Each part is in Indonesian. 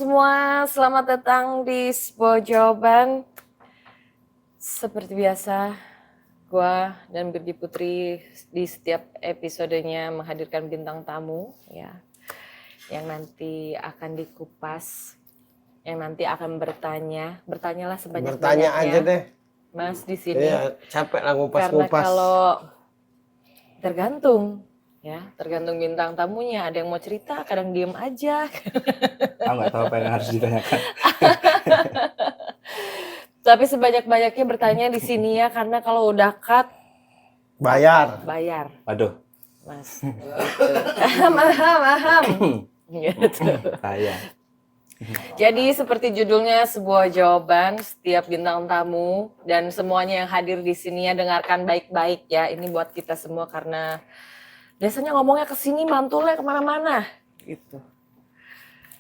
semua, selamat datang di sebuah jawaban. Seperti biasa, gua dan Birgi Putri di setiap episodenya menghadirkan bintang tamu ya, yang nanti akan dikupas, yang nanti akan bertanyalah sebanyak-banyaknya. Bertanya aja deh, Mas di sini. Iya, capek lah Karena ngupas-ngupas. kalau tergantung bintang tamunya. Ada yang mau cerita, kadang diem aja. Nggak tahu apa yang harus ditanyakan. Tapi sebanyak-banyaknya bertanya di sini ya, karena kalau udah cut Bayar. Waduh. Mas. Aham. Gitu. Saya. Jadi seperti judulnya, sebuah jawaban, setiap bintang tamu dan semuanya yang hadir di sini ya, dengarkan baik-baik ya. Ini buat kita semua karena biasanya ngomongnya ke sini, mantulnya kemana-mana gitu.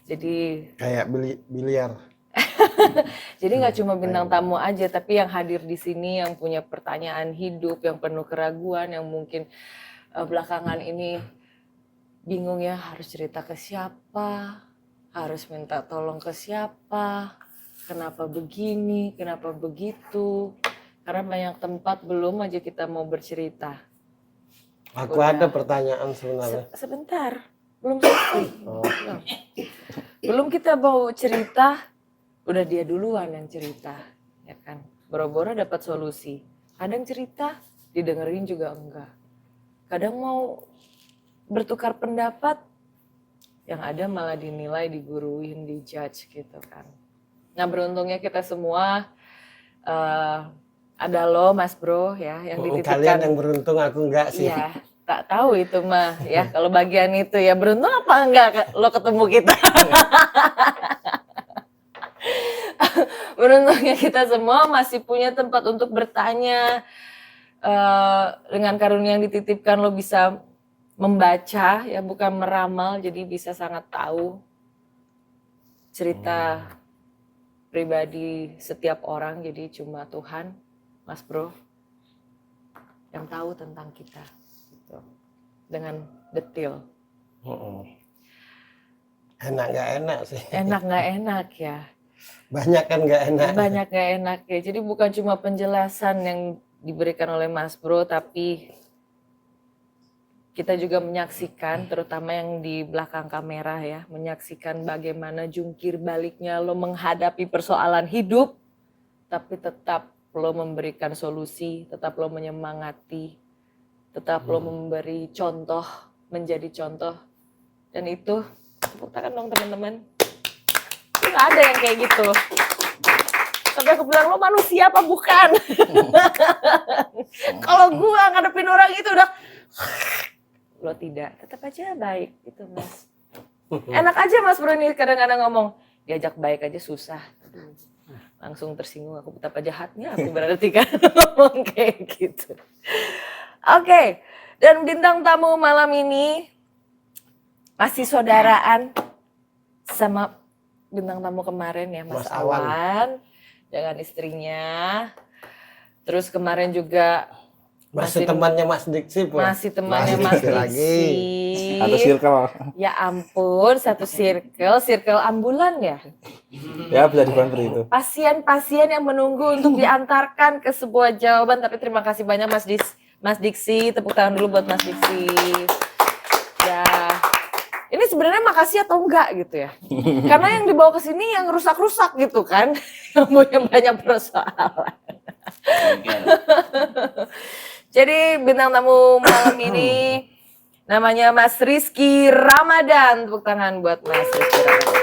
Jadi Kayak biliar. jadi nggak cuma bintang tamu aja, tapi yang hadir di sini yang punya pertanyaan hidup, yang penuh keraguan, yang mungkin belakangan ini bingung ya harus cerita ke siapa, harus minta tolong ke siapa, kenapa begini, kenapa begitu. Karena banyak tempat belum aja kita mau bercerita. Aku ada pertanyaan sebenarnya. Sebentar, belum selesai. Oh. Belum kita mau cerita, udah dia duluan yang cerita, ya kan? Boro-boro dapat solusi. Kadang cerita, didengerin juga enggak. Kadang mau bertukar pendapat, yang ada malah dinilai, diguruin, dijudge gitu kan. Nah beruntungnya kita semua, ada lo Mas Bro ya, yang dititipkan. Kalian yang beruntung, aku enggak sih. Iya, tak tahu itu mah ya, kalau bagian itu ya beruntung apa enggak lo ketemu kita. Beruntungnya kita semua masih punya tempat untuk bertanya. Dengan karunia yang dititipkan lo bisa membaca ya, bukan meramal, jadi bisa sangat tahu cerita pribadi setiap orang. Jadi cuma Tuhan, Mas Bro, yang tahu tentang kita gitu, dengan detail. Enak nggak enak sih. Enak nggak enak ya. Banyak kan nggak enak. Banyak nggak enak ya. Jadi bukan cuma penjelasan yang diberikan oleh Mas Bro, tapi kita juga menyaksikan, terutama yang di belakang kamera ya, menyaksikan bagaimana jungkir baliknya lo menghadapi persoalan hidup, tapi tetap lo memberikan solusi, tetap lo menyemangati, tetap lo memberi contoh, menjadi contoh. Dan itu, tepuk tangan dong teman-teman. Nggak ada yang kayak gitu. Tapi aku bilang, lo manusia apa bukan? Kalau gua ngadepin orang itu udah, lo tidak, tetap aja baik itu Mas. Enak aja Mas Bro ini kadang-kadang ngomong, diajak baik aja susah. Aduh, langsung tersinggung, aku betapa jahatnya aku berarti kan ngomong kayak gitu. Oke, dan bintang tamu malam ini masih saudaraan sama bintang tamu kemarin ya, Mas Awan dengan istrinya. Terus kemarin juga masih temannya Mas Diksi pun. Masih temannya Mas Diksi. Satu circle. Ya ampun, satu circle ambulan ya. Ya bisa dibantu itu. Pasien-pasien yang menunggu untuk diantarkan ke sebuah jawaban. Tapi terima kasih banyak Mas Diksi. Tepuk tangan dulu buat Mas Diksi. Ya, ini sebenarnya makasih atau enggak gitu ya. Karena yang dibawa ke sini yang rusak-rusak gitu kan. Yang punya banyak persoalan. Jadi bintang tamu malam ini namanya Mas Rizky Ramadan. Tepuk tangan buat Mas Rizky Ramadan.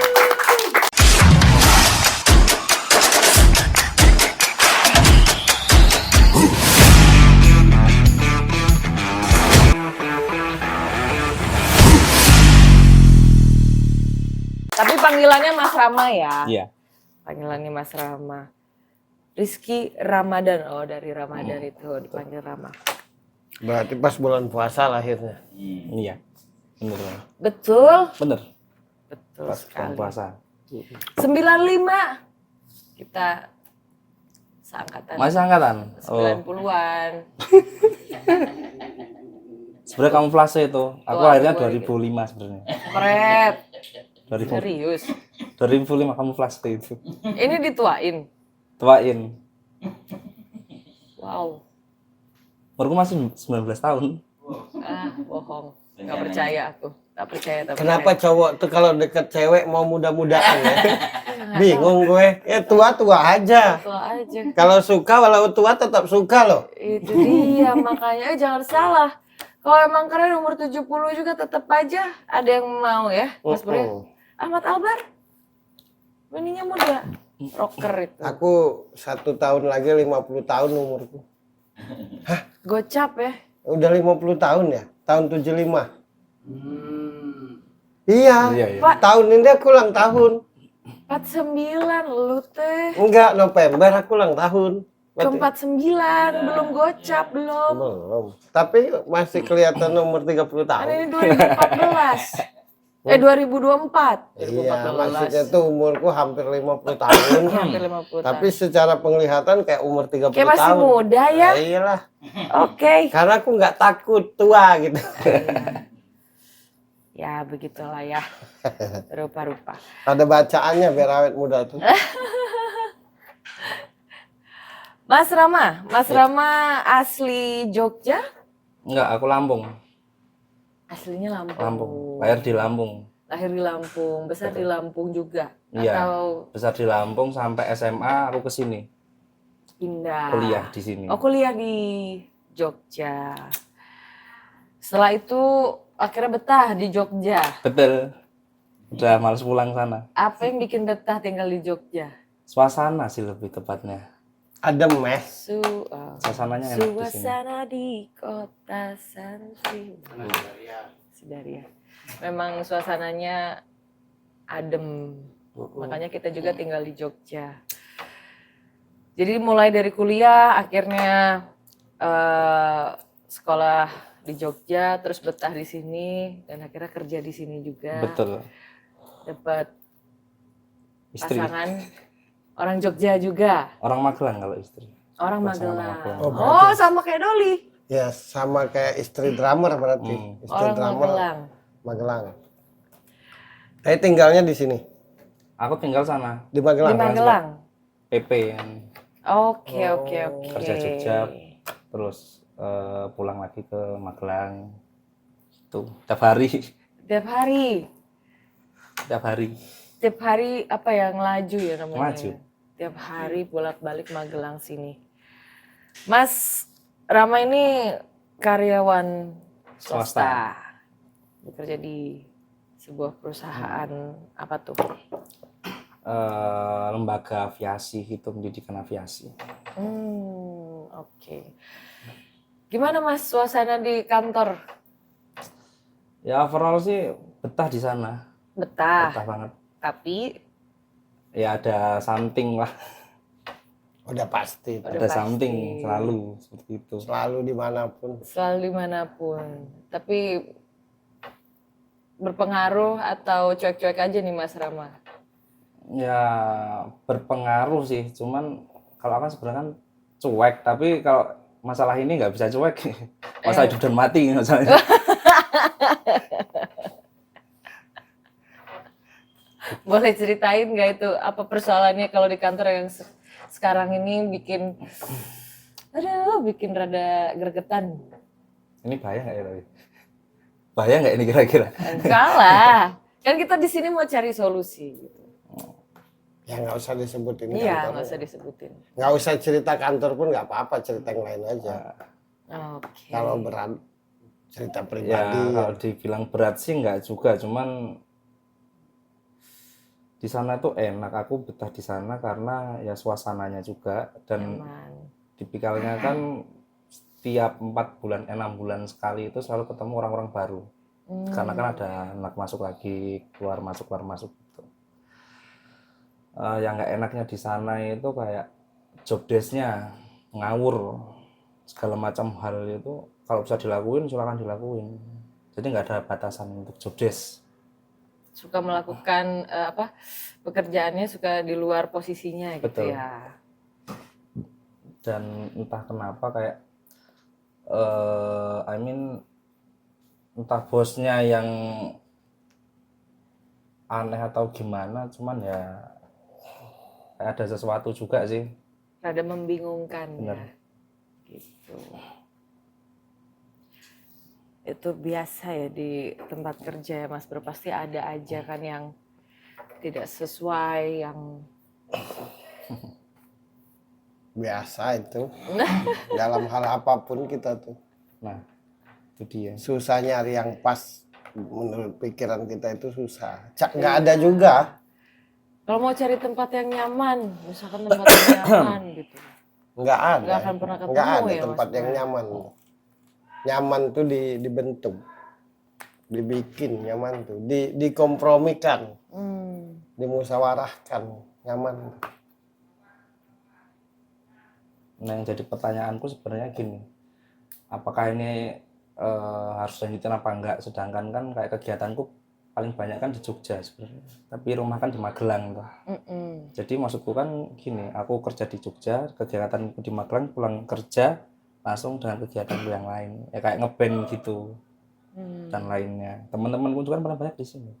Tapi panggilannya Mas Rama ya? Iya. Panggilannya Mas Rama. Rizky Ramadan, oh dari Ramadan itu dipanggil Rama. Berarti pas bulan puasa lahirnya. Iya. Bener. Betul? Bener. Betul Pas sekali. puasa. 95. Kita seangkatan. Masih angkatan? 90-an. Sebenarnya kamuflase itu. Aku Tua, lahirnya tua 2005 sebenarnya. Kret. Serius. 2005 kamuflase itu. Ini dituain. Tuain. Wow. Umurku masih 19 tahun. Bohong. Nggak percaya aku. Nggak percaya. Kenapa cowok tuh kalau deket cewek mau muda-mudaan ya? Bingung gue. Ya tua-tua aja. Tua aja. Kalau suka walau tua tetap suka loh. Itu dia makanya jangan salah. Kalau emang keren umur 70 juga tetap aja ada yang mau ya, Mas Bro. Ahmad Albar. Ininya muda. Rocker itu. Aku 1 tahun lagi 50 tahun umurku. Gocap ya. Udah 50 tahun ya? Tahun 75. Iya. Iya. Pak, Tahun ini aku ulang tahun. 49 lu teh. Enggak, November aku ulang tahun. Ke 49 belum gocap belum. Belum. Tapi masih kelihatan umur 30 tahun. Ini 2014. 2024. Iya, maksudnya tuh umurku hampir 50 tahun. Hampir 50 tahun. Tapi secara penglihatan kayak umur 30 Kayak masih tahun. muda ya. Nah, iyalah. Oke. Karena aku nggak takut tua gitu. Ya begitulah ya. Rupa-rupa. Ada bacaannya biar awet muda tuh. Mas Rama asli Jogja? Enggak, aku Lampung. Aslinya Lampung. Lampung. Lahir di Lampung. Lahir di Lampung, besar di Lampung juga. Iya. Atau Besar di Lampung sampai SMA aku ke sini. pindah. Kuliah di sini. Oh, kuliah di Jogja. Setelah itu akhirnya betah di Jogja. Betul. Udah males pulang sana. Apa yang bikin betah tinggal di Jogja? Suasana sih lebih tepatnya. Adem mes. Suasananya enak di sini. Suasana di kota santri. Sidaria. Memang suasananya adem. Makanya kita juga tinggal di Jogja. Jadi mulai dari kuliah akhirnya sekolah di Jogja, terus betah di sini dan akhirnya kerja di sini juga. Betul. Dapat Istri. pasangan orang Jogja juga. Orang Magelang kalau istri. Orang Pasangan Magelang. Magelang. Oh, sama kayak Doli. Ya sama kayak istri drummer berarti. Istri Orang drummer Magelang. Magelang. Tapi tinggalnya di sini. Aku tinggal sana. Di Magelang. Di Magelang. PP yang Oke. kerja Jogja. Terus pulang lagi ke Magelang. Itu tiap hari. Tiap hari. Tiap hari. Tiap hari apa ya, ngelaju ya namanya. Ngelaju. Tiap hari bolak-balik Magelang sini. Mas Rama ini karyawan swasta. Bekerja di sebuah perusahaan apa tuh? Lembaga aviasi, itu pendidikan aviasi. Oke. Gimana Mas suasana di kantor? Ya overall sih betah di sana. Betah. Betah banget. Tapi Ya ada something lah. Udah pasti. Udah Ada pasti. something selalu seperti itu. Selalu dimanapun. selalu dimanapun. Tapi berpengaruh atau cuek-cuek aja nih Mas Rama? Ya berpengaruh sih. Cuman kalau aku kan sebenarnya kan cuek. Tapi kalau masalah ini nggak bisa cuek. Masalah hidup dan mati masalahnya. Boleh ceritain nggak itu apa persoalannya kalau di kantor yang sekarang ini bikin rada gregetan? Ini bahaya nggak ya tapi? Bahaya nggak ini kira-kira? Enggak lah, kan kita di sini mau cari solusi gitu. Ya nggak usah disebutin Iya, kantor. nggak usah disebutin. Nggak usah cerita kantor pun nggak apa-apa, cerita yang lain aja. Oke. Kalau berat cerita Ya pribadi. kalau dibilang berat sih nggak juga. Cuman di sana tuh enak. Aku betah di sana karena ya suasananya juga. Dan Nyaman. tipikalnya kan setiap 4 bulan, 6 bulan sekali itu selalu ketemu orang-orang baru. Karena kan ada anak masuk lagi, keluar masuk gitu. Yang nggak enaknya di sana itu kayak job desk-nya ngawur, segala macam hal itu kalau bisa dilakuin silakan dilakuin. Jadi nggak ada batasan untuk job desk. Suka melakukan pekerjaannya suka di luar posisinya gitu. Betul. Ya. Dan entah kenapa kayak entah bosnya yang aneh atau gimana, cuman ya kayak ada sesuatu juga sih. Rada membingungkan Bener. ya. Gitu. Itu biasa ya di tempat kerja ya Mas Bro, pasti ada aja kan yang tidak sesuai, yang Biasa itu. Dalam hal apapun kita tuh Nah, itu dia. susah nyari yang pas. Menurut pikiran kita itu susah. Nggak ada juga. kalau mau cari tempat yang nyaman, misalkan tempat yang nyaman gitu. Nggak ada. Nggak akan pernah ketemu Nggak ada ya, tempat Mas yang Bro? nyaman. Nyaman tuh dibentuk, dibikin nyaman tuh, dikompromikan, dimusyawarahkan nyaman. Nah, yang jadi pertanyaanku sebenarnya gini, apakah ini harus lanjutin apa enggak? Sedangkan kan kayak kegiatanku paling banyak kan di Jogja sebenarnya, tapi rumah kan di Magelang tuh. Jadi maksudku kan gini, aku kerja di Jogja, kegiatanku di Magelang, pulang kerja langsung dengan kegiatanku yang lain, ya kayak ngeband gitu dan lainnya. Teman-temanku juga kan paling banyak di sini.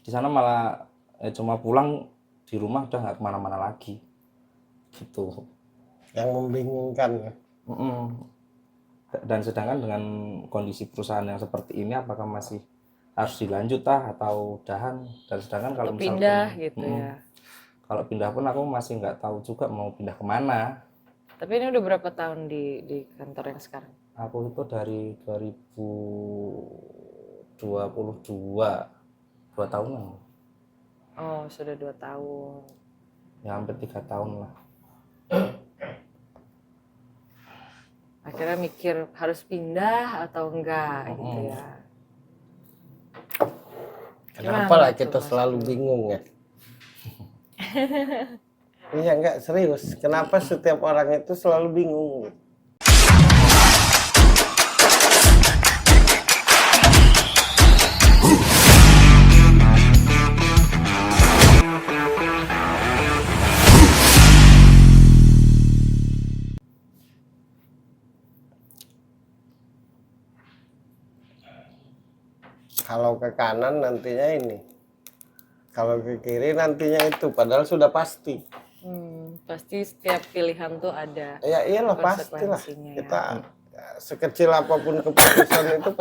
Di sana malah cuma pulang, di rumah udah nggak kemana-mana lagi gitu. Yang membingungkan ya. Dan sedangkan dengan kondisi perusahaan yang seperti ini, apakah masih harus dilanjut atau udahan? Dan sedangkan kalau Atau pindah misalkan gitu ya. kalau pindah pun aku masih nggak tahu juga mau pindah kemana. Tapi ini udah berapa tahun di kantor yang sekarang? Aku itu dari 2022, 2 tahunan. Oh, sudah 2 tahun. Ya hampir 3 tahun lah. Akhirnya mikir harus pindah atau enggak gitu ya. Kenapa Gimana lah tuh, kita Mas selalu Bro? bingung ya? Iya enggak serius. Kenapa setiap orang itu selalu bingung? Kalau ke kanan nantinya ini, kalau ke kiri nantinya itu, padahal sudah pasti. Pasti setiap pilihan tuh ada Ya iyalah pastilah. konsekuensinya ya. Kita ya, sekecil apapun keputusan itu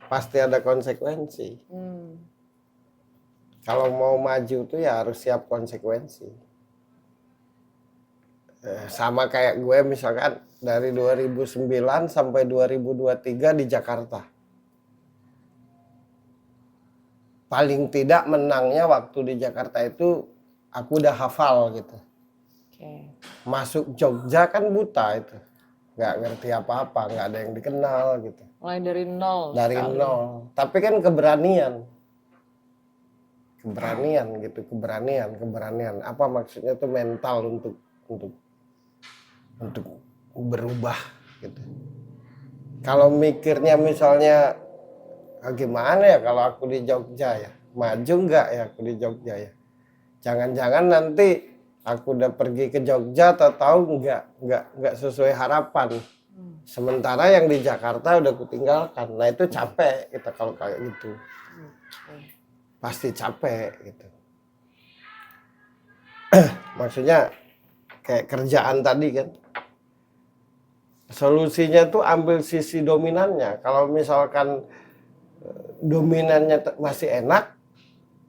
pasti ada konsekuensi. Kalau mau maju tuh ya harus siap konsekuensi. Sama kayak gue misalkan dari 2009 sampai 2023 di Jakarta. Paling tidak menangnya waktu di Jakarta itu aku udah hafal gitu. Masuk Jogja kan buta itu, nggak ngerti apa-apa, nggak ada yang dikenal gitu. Mulai dari nol. Dari sekali. nol. Tapi kan keberanian gitu, keberanian. Apa maksudnya tuh mental untuk berubah gitu. Kalau mikirnya misalnya gimana ya kalau aku di Jogja ya, maju nggak ya aku di Jogja ya? Jangan-jangan nanti aku udah pergi ke Jogja, tahu nggak sesuai harapan. Sementara yang di Jakarta udah kutinggalkan. Nah itu capek kita kalau kayak gitu. Pasti capek gitu. Maksudnya kayak kerjaan tadi kan. Solusinya tuh ambil sisi dominannya. Kalau misalkan dominannya masih enak,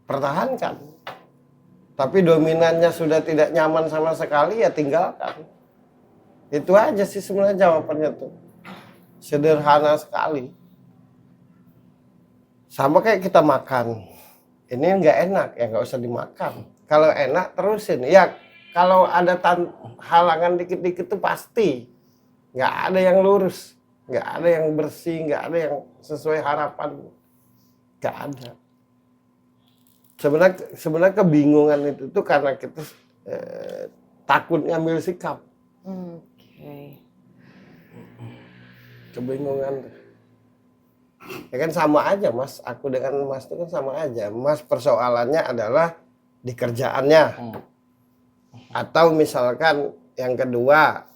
pertahankan. Tapi dominannya sudah tidak nyaman sama sekali, ya tinggalkan. Itu aja sih sebenarnya jawabannya tuh. Sederhana sekali. Sama kayak kita makan. Ini nggak enak, ya nggak usah dimakan. Kalau enak terusin. Ya kalau ada halangan dikit-dikit tuh pasti. Nggak ada yang lurus. Nggak ada yang bersih, nggak ada yang sesuai harapan. Nggak ada. Sebenarnya kebingungan itu tuh karena kita takut ngambil sikap. Kebingungan. Ya kan sama aja Mas, aku dengan Mas itu kan sama aja. Mas persoalannya adalah di kerjaannya. Atau misalkan yang kedua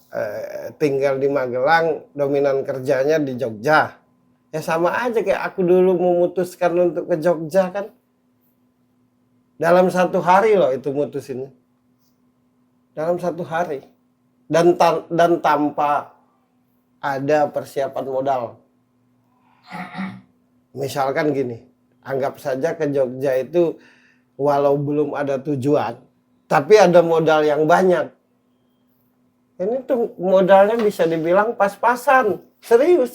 tinggal di Magelang, dominan kerjanya di Jogja. Ya sama aja kayak aku dulu memutuskan untuk ke Jogja kan. Dalam 1 hari loh itu mutusinnya. Dalam 1 hari. Dan tanpa ada persiapan modal. Misalkan gini, anggap saja ke Jogja itu walau belum ada tujuan, tapi ada modal yang banyak. Ini tuh modalnya bisa dibilang pas-pasan. Serius.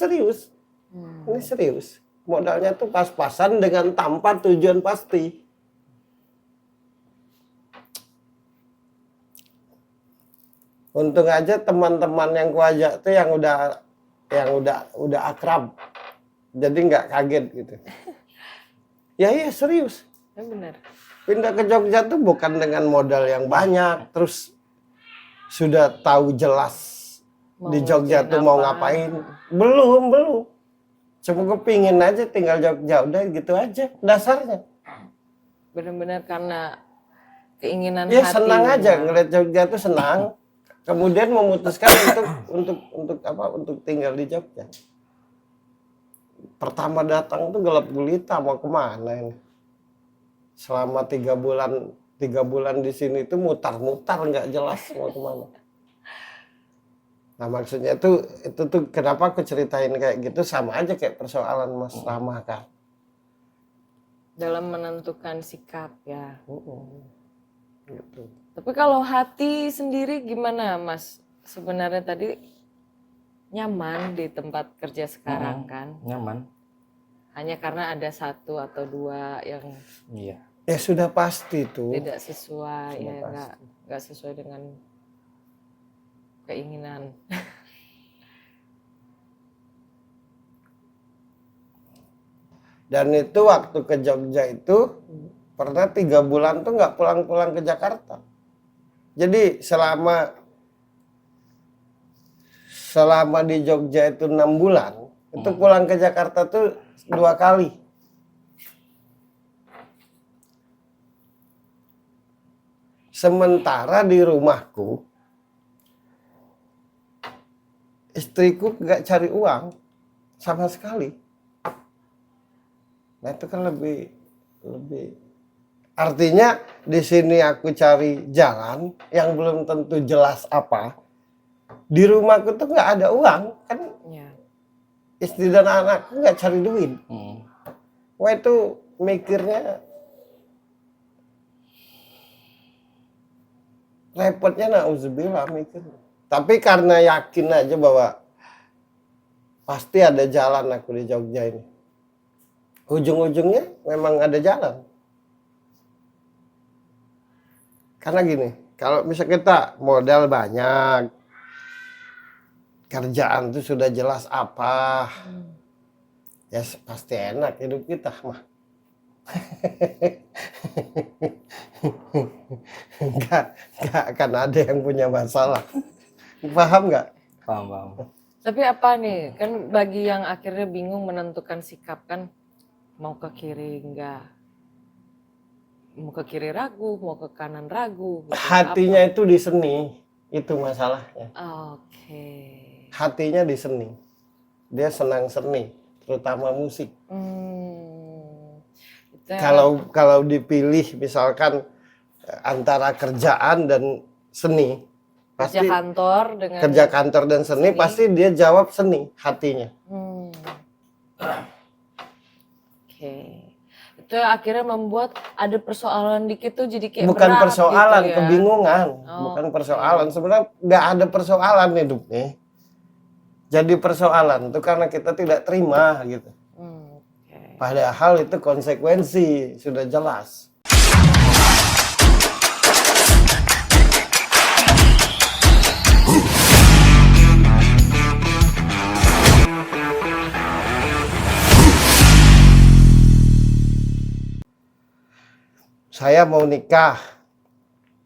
Ini serius. Modalnya tuh pas-pasan dengan tanpa tujuan pasti. Untung aja teman-teman yang kuajak tuh yang udah akrab. Jadi nggak kaget gitu. Ya iya serius. Ya benar. Pindah ke Jogja tuh bukan dengan modal yang banyak, terus sudah tahu jelas di Jogja tuh mau ngapain. Belum. Cuma kepingin aja tinggal Jogja, udah gitu aja dasarnya. Benar-benar karena keinginan Ya hati. senang aja ngeliat Jogja tuh senang. Kemudian memutuskan untuk tinggal di Jogja. Pertama datang tuh gelap gulita mau kemana ini. Selama 3 bulan di sini tuh mutar-mutar nggak jelas mau kemana. Nah maksudnya itu tuh kenapa aku ceritain kayak gitu sama aja kayak persoalan Mas Rama kan. Dalam menentukan sikap ya. Gitu. Tapi kalau hati sendiri gimana Mas? Sebenarnya tadi nyaman di tempat kerja sekarang kan? Nyaman. Hanya karena ada 1 atau 2 yang Iya. Ya sudah pasti tuh. tidak sesuai, Sudah ya pasti. nggak sesuai dengan keinginan. Dan itu waktu ke Jogja itu pernah 3 bulan tuh nggak pulang-pulang ke Jakarta. Jadi selama di Jogja itu 6 bulan, itu pulang ke Jakarta tuh 2 kali. Sementara di rumahku, istriku nggak cari uang sama sekali. Nah itu kan lebih artinya di sini aku cari jalan yang belum tentu jelas apa. Di rumahku tuh nggak ada uang kan, Ya. istri dan anakku nggak cari duit. Wah itu mikirnya repotnya nauzubillah mikir. Tapi karena yakin aja bahwa pasti ada jalan aku di Jogja ini. Ujung-ujungnya memang ada jalan. Karena gini, kalau misalnya kita modal banyak, kerjaan tuh sudah jelas apa, ya pasti enak hidup kita mah. Nggak akan ada yang punya masalah. Paham nggak? Paham. Tapi apa nih, kan bagi yang akhirnya bingung menentukan sikap kan, mau ke kiri enggak, mau ke kiri ragu, mau ke kanan ragu. Gitu. Hatinya itu di seni, itu masalahnya. Oke. Hatinya di seni, dia senang seni, terutama musik. Itu Kalau dipilih misalkan antara kerjaan dan seni, pasti kerja kantor dan seni, pasti dia jawab seni hatinya. Oke. Itu akhirnya membuat ada persoalan dikit tuh jadi kayak Bukan berat persoalan, gitu ya. kebingungan. Bukan persoalan, sebenarnya nggak ada persoalan hidup nih. Jadi persoalan itu karena kita tidak terima gitu. Padahal itu konsekuensi sudah jelas. Saya mau nikah,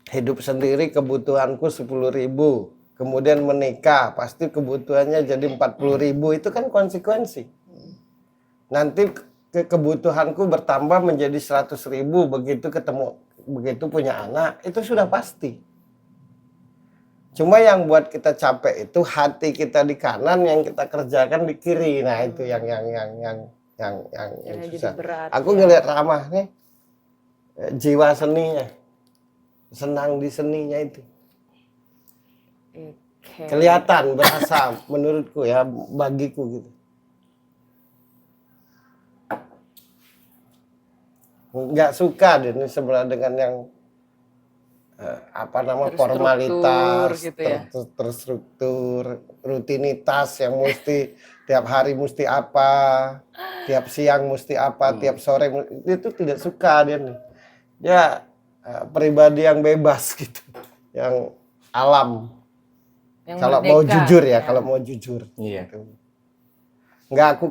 hidup sendiri kebutuhanku 10.000, kemudian menikah pasti kebutuhannya jadi 40.000, itu kan konsekuensi. Nanti kebutuhanku bertambah menjadi 100.000 begitu punya anak, itu sudah pasti. Cuma yang buat kita capek itu hati kita di kanan, yang kita kerjakan di kiri. Nah itu yang Jadi susah. berat. Aku ya. ngeliat Ramah nih, jiwa seninya, senang di seninya itu. Oke. Kelihatan, berasa menurutku ya, bagiku gitu. Nggak suka dia ini sebenarnya dengan yang Terstruktur formalitas, gitu ya. terstruktur, rutinitas yang mesti tiap hari mesti apa, tiap siang mesti apa, tiap sore itu tidak suka dia nih. Dia pribadi yang bebas gitu, yang alam. Yang Kalau mau merdeka, jujur ya, kalau mau jujur. Iya. Gitu. Enggak,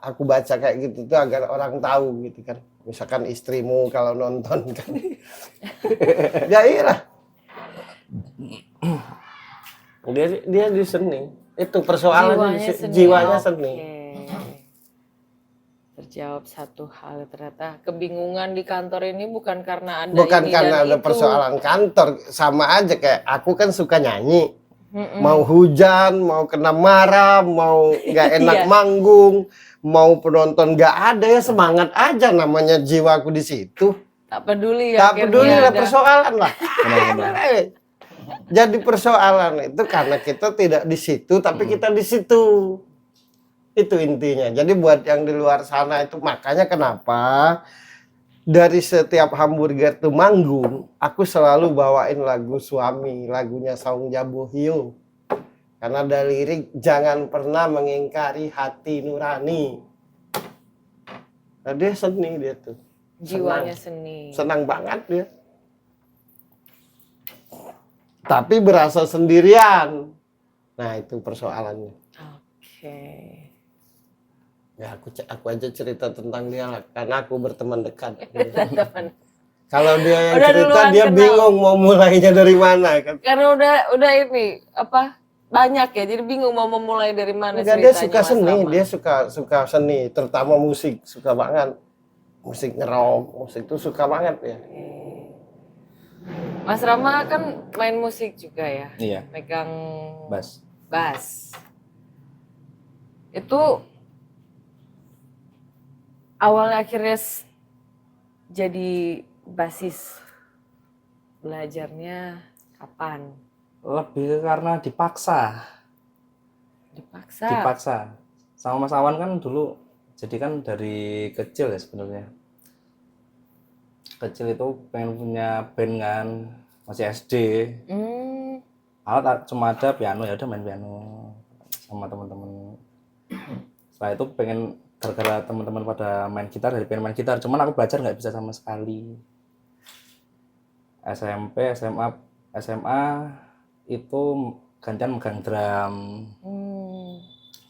aku baca kayak gitu tuh agar orang tahu gitu kan. Misalkan istrimu kalau nonton kan. Ya iyalah. Dia di seni. Itu persoalannya jiwanya seni. Oke. Terjawab satu hal, ternyata kebingungan di kantor ini bukan karena ada Bukan ini karena dan ada itu. persoalan kantor, sama aja kayak aku kan suka nyanyi. Mm-mm. Mau hujan, mau kena marah, mau nggak enak Iya. manggung, mau penonton nggak ada, ya semangat aja, namanya jiwaku di situ. Tak peduli ya. Tak peduli lah ada. persoalan lah. Benar-benar. Jadi persoalan itu karena kita tidak di situ, tapi kita di situ. Itu intinya. Jadi buat yang di luar sana itu, makanya kenapa dari setiap hamburger tuh manggung, aku selalu bawain lagu Suami, lagunya Saung Jabu Hiu. Karena ada lirik, jangan pernah mengingkari hati nurani. Nah, dia seni dia tuh. Jiwanya seni. Senang banget dia. Tapi berasa sendirian. Nah, itu persoalannya. Oke. Ya, aku aja cerita tentang dia lah, karena aku berteman dekat. Teman. Kalau dia yang Udah cerita, duluan dia kenal. bingung mau mulainya dari mana kan. Karena udah ini apa banyak ya, jadi bingung mau memulai dari mana. Enggak, dia ceritanya, suka Mas seni, Rama. dia suka seni, terutama musik, suka banget. Musik ngerok, musik itu suka banget ya. Mas Rama kan main musik juga ya, Iya. megang Bass. Itu awalnya akhirnya jadi basis, belajarnya kapan? Lebih karena dipaksa. Sama Mas Awan kan dulu, jadi kan dari kecil ya sebenarnya. Kecil itu pengen punya band kan, masih SD. Awal cuma ada piano, ya udah main piano sama teman-teman. Setelah itu pengen, gara-gara teman-teman pada main gitar, jadi pengen main gitar. Cuman aku belajar nggak bisa sama sekali. SMP, SMA itu gantian megang drum.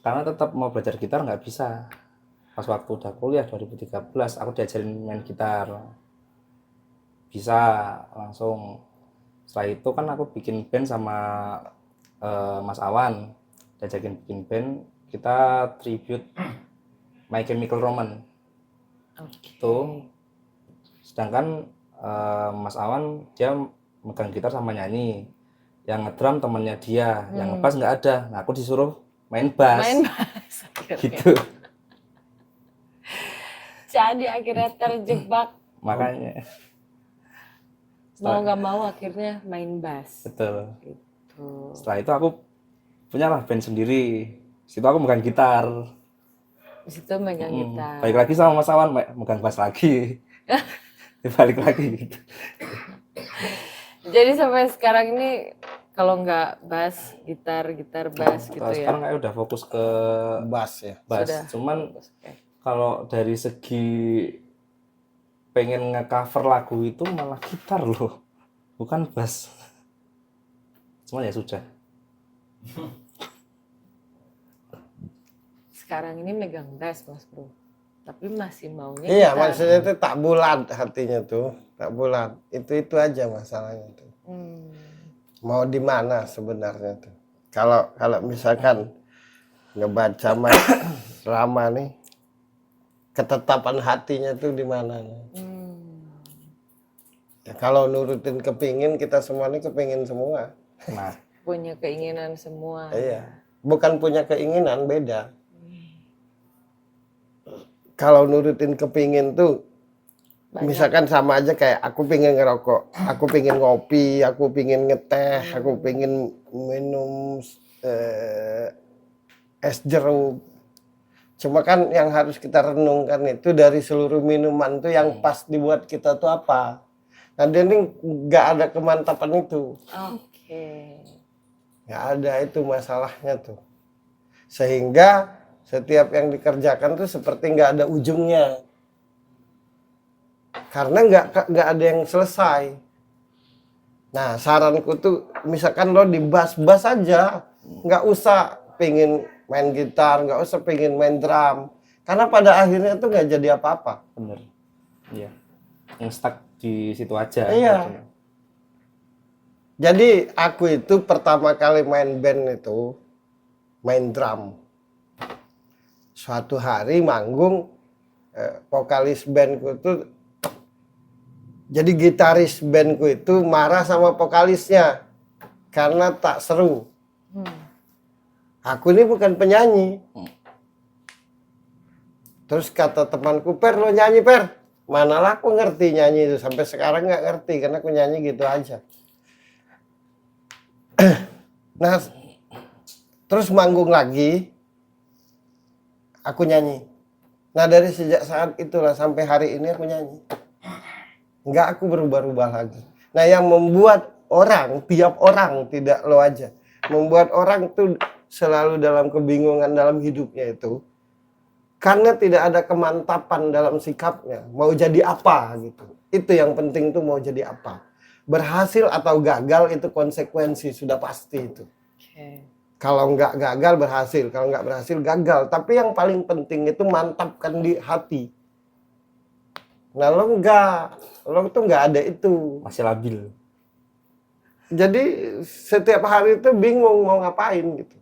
Karena tetap mau belajar gitar nggak bisa. Pas waktu udah kuliah 2013, aku diajarin main gitar. Bisa langsung. Setelah itu kan aku bikin band sama Mas Awan. Diajakin bikin band, kita tribute My Chemical Romance. Gitu. Sedangkan Mas Awan dia megang gitar sama nyanyi. Yang ngedrum temennya dia, yang ngebass nggak ada. Nah, aku disuruh main bass. Gitu. Jadi akhirnya terjebak. Makanya. Mau nggak mau akhirnya main bass. Betul. Gitu. Setelah itu aku punyalah band sendiri. Situ aku megang gitar. Di situ megang gitar. Balik lagi sama Mas Awan, megang bass lagi. Balik lagi gitu. Jadi sampai sekarang ini kalau nggak bass, gitar, bass gitu ya. Sekarang kayak udah fokus ke Bass ya. bass. Sudah. Cuman kalau dari segi pengen nge-cover lagu itu malah gitar loh, bukan bass. Cuman ya sudah. Sekarang ini megang bass, Mas Bro. Tapi masih maunya Iya, gitar. maksudnya itu tak bulat hatinya tuh, tak bulat. Itu aja masalahnya tuh. Mau di mana sebenarnya tuh? Kalau misalkan ngebaca Mas Rama nih, ketetapan hatinya tuh di mana nih? Ya, kalau nurutin kepingin, kita semua nih kepingin semua. Nah, Punya keinginan semua. Iya, bukan punya keinginan, beda. Kalau nurutin kepingin tuh, Banyak. misalkan sama aja kayak aku pingin ngerokok, aku pingin ngopi, aku pingin ngeteh, aku pingin minum es jeruk. Cuma kan yang harus kita renungkan itu dari seluruh minuman tuh yang pas dibuat kita tuh apa. Nah dia ini nggak ada kemantapan itu. Oke. Nggak ada, itu masalahnya tuh. Sehingga setiap yang dikerjakan tuh seperti nggak ada ujungnya. Karena nggak ada yang selesai. Nah saranku tuh misalkan lo di bass aja, nggak usah pengen main gitar, nggak usah pengen main drum, karena pada akhirnya tuh nggak jadi apa-apa. bener. Iya. Yang stuck di situ aja. Iya. Gitu. Jadi aku itu pertama kali main band itu main drum. Suatu hari manggung, vokalis bandku tuh, jadi gitaris bandku itu marah sama vokalisnya karena tak seru. Aku ini bukan penyanyi. Terus kata temanku, Per lo nyanyi Per. Manalah aku ngerti nyanyi itu. Sampai sekarang nggak ngerti karena aku nyanyi gitu aja. Nah, terus manggung lagi, aku nyanyi. Nah dari sejak saat itulah sampai hari ini aku nyanyi. Nggak aku berubah-ubah lagi. Nah yang membuat orang, tiap orang, tidak lo aja, membuat orang tuh selalu dalam kebingungan dalam hidupnya itu karena tidak ada kemantapan dalam sikapnya, mau jadi apa gitu. Itu yang penting tuh mau jadi apa. Berhasil atau gagal itu konsekuensi, sudah pasti itu. Kalau nggak gagal berhasil, kalau nggak berhasil gagal. Tapi yang paling penting itu mantapkan di hati. Nah lo tuh nggak ada itu. Masih labil. Jadi setiap hari itu bingung mau ngapain gitu.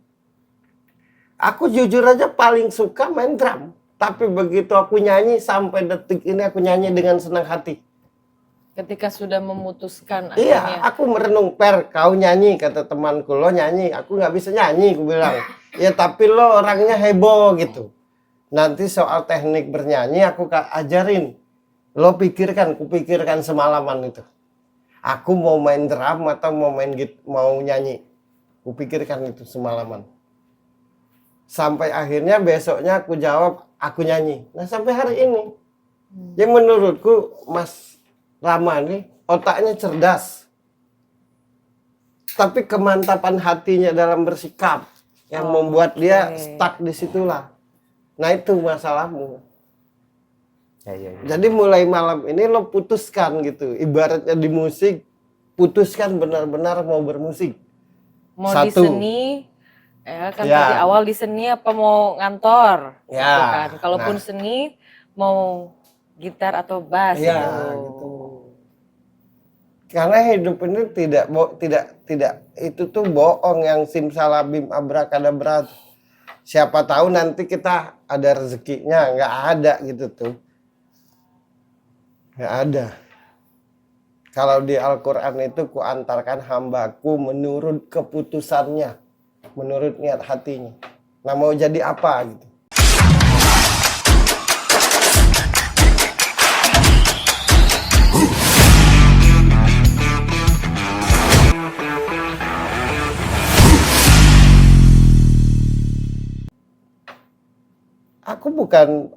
Aku jujur aja paling suka main drum. Tapi begitu aku nyanyi, sampai detik ini aku nyanyi dengan senang hati. Ketika sudah memutuskan Iya, akhirnya. aku merenung, Per, kau nyanyi, kata temanku, lo nyanyi. Aku nggak bisa nyanyi, aku bilang. Ya tapi lo orangnya heboh gitu. Nanti soal teknik bernyanyi aku ajarin. Lo pikirkan, kupikirkan semalaman itu. Aku mau main drum atau mau nyanyi. Kupikirkan itu semalaman. Sampai akhirnya besoknya aku jawab, aku nyanyi. Nah sampai hari ini. Ya menurutku Mas Rama nih otaknya cerdas. Tapi kemantapan hatinya dalam bersikap yang membuat dia stuck di situlah. Nah itu masalahmu. Ya. Jadi mulai malam ini lo putuskan gitu. Ibaratnya di musik, putuskan benar-benar mau bermusik. Mau Satu. di seni, ya kan Ya. tadi awal di seni apa mau ngantor, Ya, gitu kan. Kalaupun nah. seni mau gitar atau bass Ya gitu. Karena hidup ini tidak itu tuh bohong yang simsalabim abrakadabra. Siapa tahu nanti kita ada rezekinya, nggak ada gitu tuh. Nggak ada. Kalau di Al-Quran itu kuantarkan hambaku menurut keputusannya, menurut niat hatinya. Nah mau jadi apa gitu.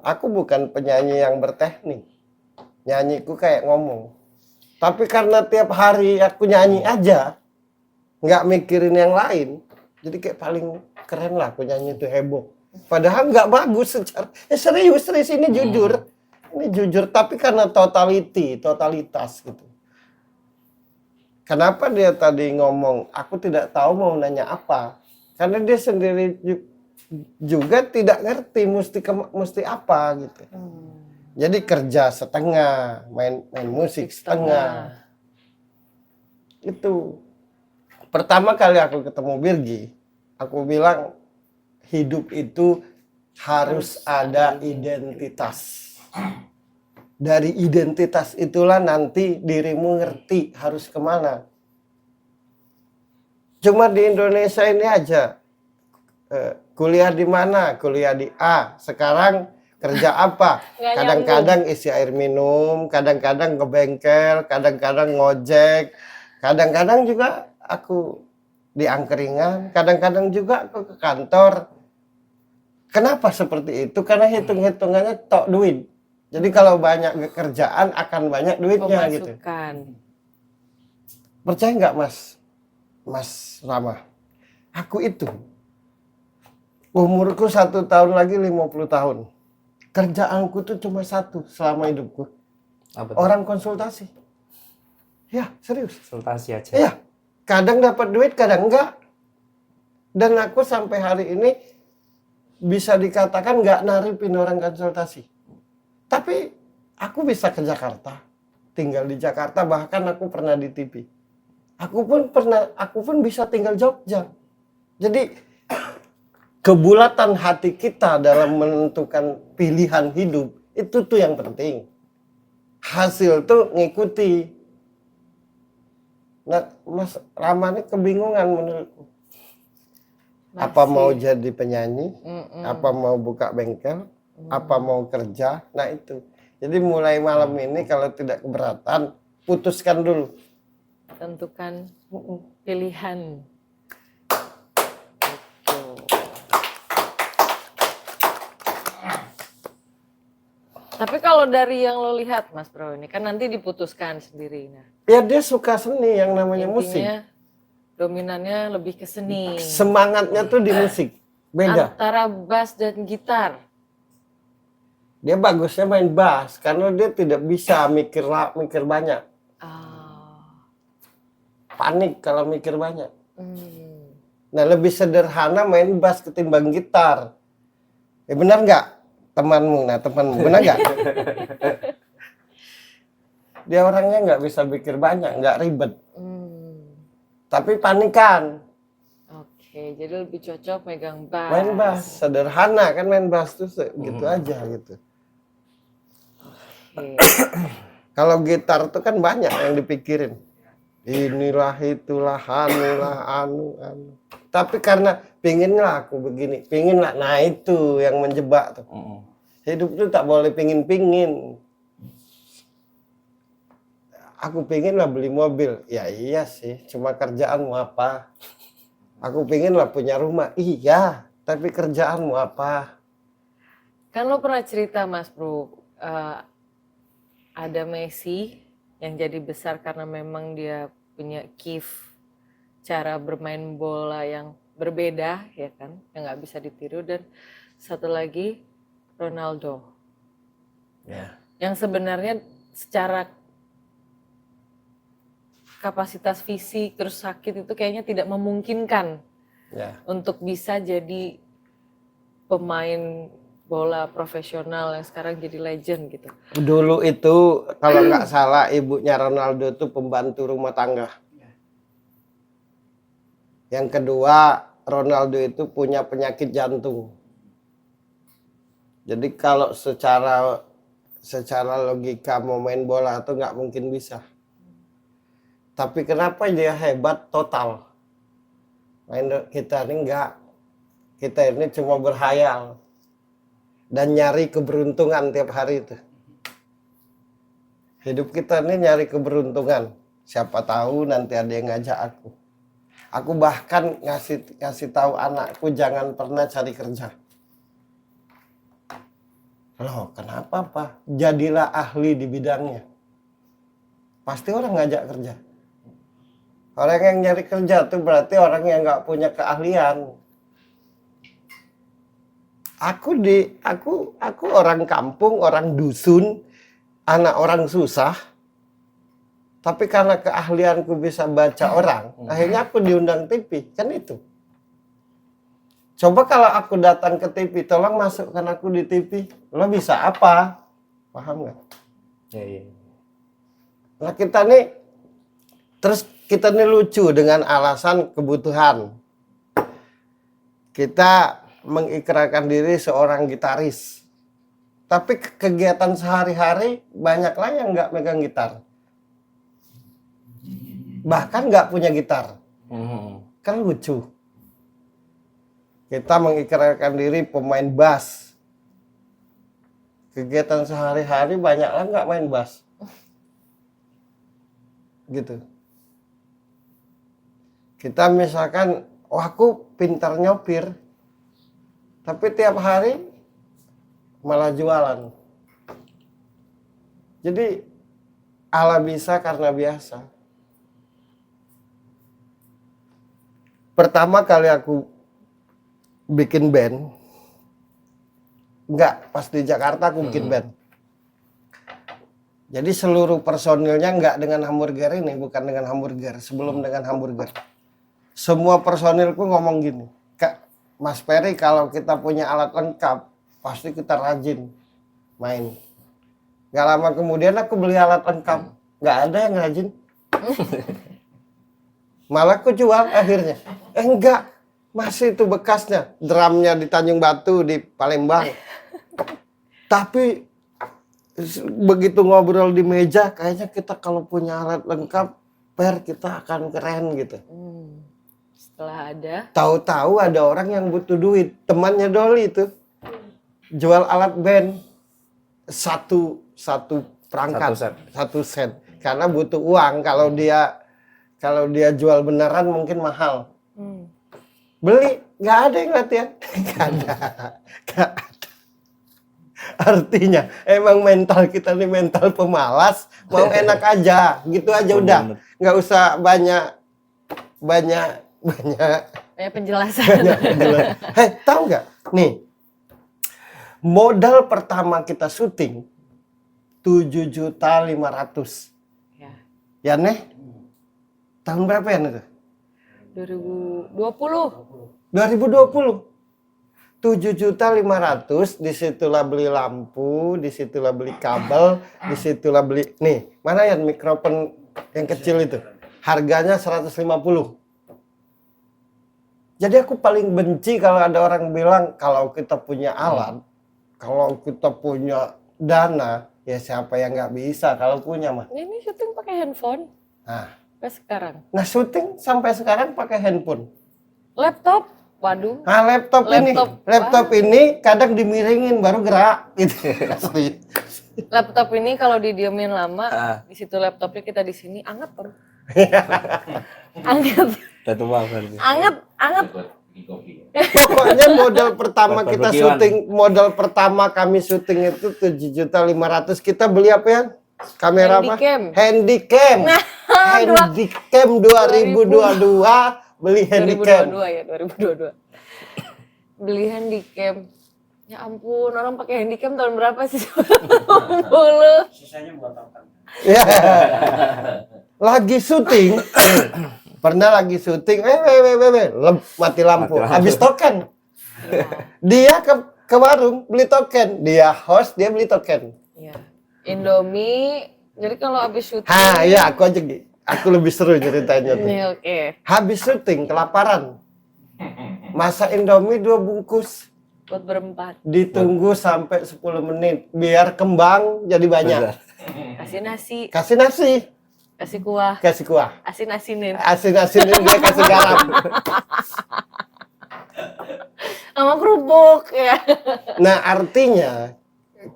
Aku bukan penyanyi yang berteknik. Nyanyiku kayak ngomong. Tapi karena tiap hari aku nyanyi aja, nggak mikirin yang lain, jadi kayak paling keren lah aku nyanyi itu heboh. Padahal nggak bagus secara serius ini jujur. Tapi karena totalitas gitu. Kenapa dia tadi ngomong, aku tidak tahu mau nanya apa? Karena dia sendiri juga tidak ngerti mesti apa gitu. Jadi kerja setengah, main musik setengah. Itu. Pertama kali aku ketemu Birgi, aku bilang hidup itu harus ada identitas. Dari identitas itulah nanti dirimu ngerti harus kemana. Cuma di Indonesia ini aja. Kuliah di mana? Kuliah di A. Sekarang kerja apa? Nggak Kadang-kadang isi air minum, kadang-kadang ke bengkel, kadang-kadang ngojek, kadang-kadang juga aku di angkringan, kadang-kadang juga aku ke kantor. Kenapa seperti itu? Karena hitung-hitungannya tok duit. Jadi kalau banyak kerjaan akan banyak duitnya gitu. Pemasukan. Percaya nggak Mas Rama? Aku itu umurku 1 tahun lagi 50 tahun. Kerjaanku tuh cuma satu selama hidupku. Apa tuh? Orang konsultasi. Ya, serius. Konsultasi aja. Iya. Kadang dapat duit, kadang enggak. Dan aku sampai hari ini bisa dikatakan nggak naripin orang konsultasi. Tapi aku bisa ke Jakarta. Tinggal di Jakarta, bahkan aku pernah di TV. Aku pun bisa tinggal Jogja. Jadi kebulatan hati kita dalam menentukan pilihan hidup itu tuh yang penting. Hasil tuh ngikuti. Nah, Mas Rama ini kebingungan menurutku. Apa mau jadi penyanyi? Apa mau buka bengkel? Apa mau kerja? Nah itu. Jadi mulai malam ini kalau tidak keberatan, putuskan dulu. Tentukan pilihan. Tapi kalau dari yang lo lihat Mas Bro ini kan nanti diputuskan sendiri. Nah, Ya dia suka seni yang namanya musik. intinya dominannya lebih ke seni. Semangatnya tuh di musik. Beda. Antara bass dan gitar. Dia bagusnya main bass karena dia tidak bisa mikir banyak. Panik kalau mikir banyak. Nah lebih sederhana main bass ketimbang gitar. Benar nggak temanmu? Nah temanmu benar nggak? Dia orangnya nggak bisa mikir banyak, nggak ribet. Tapi panikan. Oke, jadi lebih cocok megang bass. Main bass sederhana kan, main bass tuh gitu aja gitu. Oke. Kalau gitar tuh kan banyak yang dipikirin. Inilah itulah anu. Tapi karena pinginlah aku begini, pinginlah. Nah itu yang menjebak tuh. Hidup itu tak boleh pingin. Aku pinginlah beli mobil. Ya iya sih, cuma kerjaanmu apa? Aku pinginlah punya rumah. Iya, tapi kerjaanmu apa? Kan lo pernah cerita Mas Bro, ada Messi yang jadi besar karena memang dia punya gift cara bermain bola yang berbeda ya kan, yang nggak bisa ditiru. Dan satu lagi Ronaldo, yang sebenarnya secara kapasitas fisik terus sakit itu kayaknya tidak memungkinkan untuk bisa jadi pemain bola profesional yang sekarang jadi legend gitu. Dulu itu kalau nggak salah ibunya Ronaldo itu pembantu rumah tangga. Yang kedua, Ronaldo itu punya penyakit jantung. Jadi kalau secara logika mau main bola itu nggak mungkin bisa. Tapi kenapa dia hebat total? Kita ini enggak. Kita ini cuma berhayal. Dan nyari keberuntungan tiap hari itu. Hidup kita ini nyari keberuntungan. Siapa tahu nanti ada yang ngajak aku. Aku bahkan ngasih tahu anakku jangan pernah cari kerja. Loh, kenapa Pak? Jadilah ahli di bidangnya. Pasti orang ngajak kerja. Orang yang nyari kerja itu berarti orang yang nggak punya keahlian. Aku orang kampung, orang dusun, anak orang susah. Tapi karena keahlianku bisa baca orang, akhirnya aku diundang TV, kan itu. Coba kalau aku datang ke TV, tolong masukkan aku di TV, lo bisa apa? Paham nggak? Iya. Nah kita nih lucu dengan alasan kebutuhan. Kita mengikrarkan diri seorang gitaris. Tapi kegiatan sehari-hari banyaklah yang nggak megang gitar. Bahkan nggak punya gitar. Kan lucu. Kita mengikrarkan diri pemain bass. Kegiatan sehari-hari banyaklah nggak main bass. Gitu. Kita misalkan, oh aku pintar nyopir. Tapi tiap hari malah jualan. Jadi ala bisa karena biasa. Pertama kali aku bikin band, enggak, pas di Jakarta aku bikin band. Jadi seluruh personilnya enggak dengan hamburger ini, bukan dengan hamburger, sebelum dengan hamburger. Semua personilku ngomong gini, Kak, Mas Ferry kalau kita punya alat lengkap, pasti kita rajin main. Gak lama kemudian aku beli alat lengkap, nggak ada yang rajin. Malah aku jual akhirnya. Enggak, masih itu bekasnya. Drumnya di Tanjung Batu, di Palembang. Tapi begitu ngobrol di meja, kayaknya kita kalau punya alat lengkap, kita akan keren gitu. Setelah ada. Tahu-tahu ada orang yang butuh duit. Temannya Doli itu jual alat band satu perangkat, satu set. Karena butuh uang. Kalau dia jual beneran mungkin mahal. Beli, nggak ada yang latihan. Nggak ada. Artinya emang mental kita nih mental pemalas, mau enak aja, gitu aja udah. Nggak usah banyak Penjelasan. Hei, tahu nggak? Nih, modal pertama kita syuting 7.500.000. Ya nih? Tahun berapa ya itu? 2020. 7.500.000, disitulah beli lampu, disitulah beli kabel, disitulah beli, nih, mana ya mikrofon yang kecil itu? Harganya 150. Jadi aku paling benci kalau ada orang bilang kalau kita punya alat, kalau kita punya dana, ya siapa yang nggak bisa kalau punya mah. Ini syuting pakai handphone. Sampai sekarang. Nah syuting sampai sekarang pakai handphone. Laptop, waduh. Nah laptop ini kadang dimiringin baru gerak gitu. Laptop ini kalau didiemin lama, di situ laptopnya kita di sini anget tuh. Anget. Udah tua berarti. Anget. Pokoknya modal pertama kita syuting, modal pertama kami syuting itu 7.500.000. Kita beli apa ya? Kamera apa? Handycam. Handycam 2022 beli handycam. 2022. Beli handycam. Ya ampun, orang pakai handycam tahun berapa sih? 20. Sisanya buat apa? Ya. Lagi syuting. Pernah lagi syuting, mati lampu. Habis token. Dia ke warung beli token. Dia host, dia beli token. Iya. Indomie. Jadi kalau habis syuting. Iya, aku lebih seru ceritanya tuh. Iya, oke. Habis syuting kelaparan. Masak Indomie 2 bungkus. Buat berempat. Ditunggu sampai 10 menit biar kembang jadi banyak. Kasih nasi, Kasih nasi, kasih kuah, kasih kuah. asin-asinin. Asin-asinin dia kasih garam. Sama kerupuk ya. Nah, artinya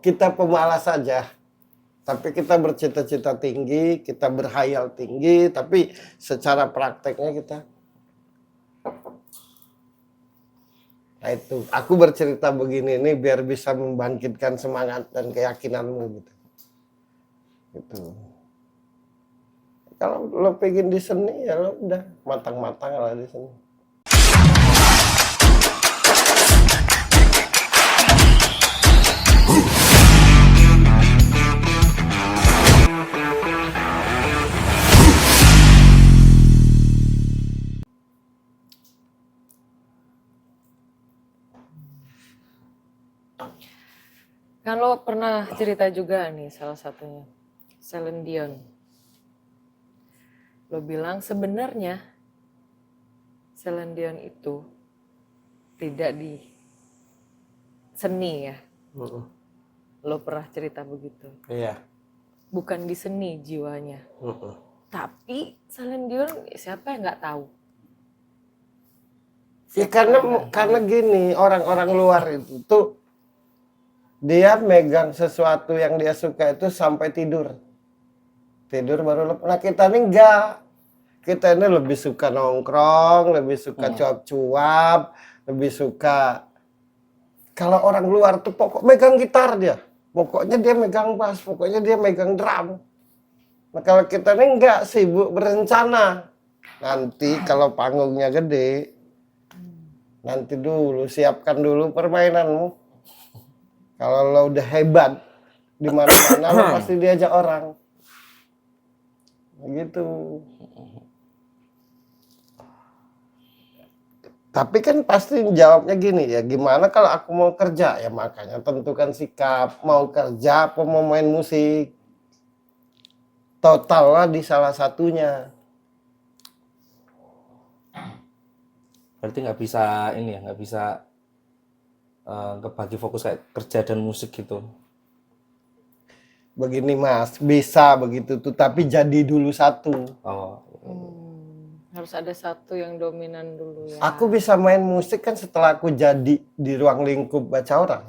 kita pemalas saja. Tapi kita bercita-cita tinggi, kita berhayal tinggi, tapi secara prakteknya kita. Nah itu, aku bercerita begini ini biar bisa membangkitkan semangat dan keyakinanmu gitu. Gitu. Kalau lo pengen di seni ya lo udah matang-matang lah di seni. Kalau pernah cerita juga nih salah satunya, Celine Dion. Lo bilang sebenarnya Celine Dion itu tidak di seni ya. Lo pernah cerita begitu. Iya. Bukan di seni jiwanya. Tapi Celine Dion siapa yang nggak tahu. Ya karena gini, orang-orang luar itu tuh dia megang sesuatu yang dia suka itu sampai tidur. Tidur baru lepas. Nah kita ini enggak. Kita ini lebih suka nongkrong, lebih suka cuap-cuap, lebih suka. Kalau orang luar tuh pokok megang gitar dia. Pokoknya dia megang bass, pokoknya dia megang drum. Nah kalau kita ini enggak, sibuk berencana. Nanti kalau panggungnya gede, nanti dulu siapkan dulu permainanmu. Kalau lo udah hebat di mana-mana lo pasti diajak orang. Begitu. Tapi kan pasti jawabnya gini ya, gimana kalau aku mau kerja? Ya makanya tentukan sikap, mau kerja apa mau main musik. Total lah di salah satunya. Berarti nggak bisa ini ya, nggak bisa kebagi fokus kayak kerja dan musik gitu. Begini Mas, bisa begitu tuh, tapi jadi dulu satu. Oh, Harus ada satu yang dominan dulu ya. Aku bisa main musik kan setelah aku jadi di ruang lingkup baca orang.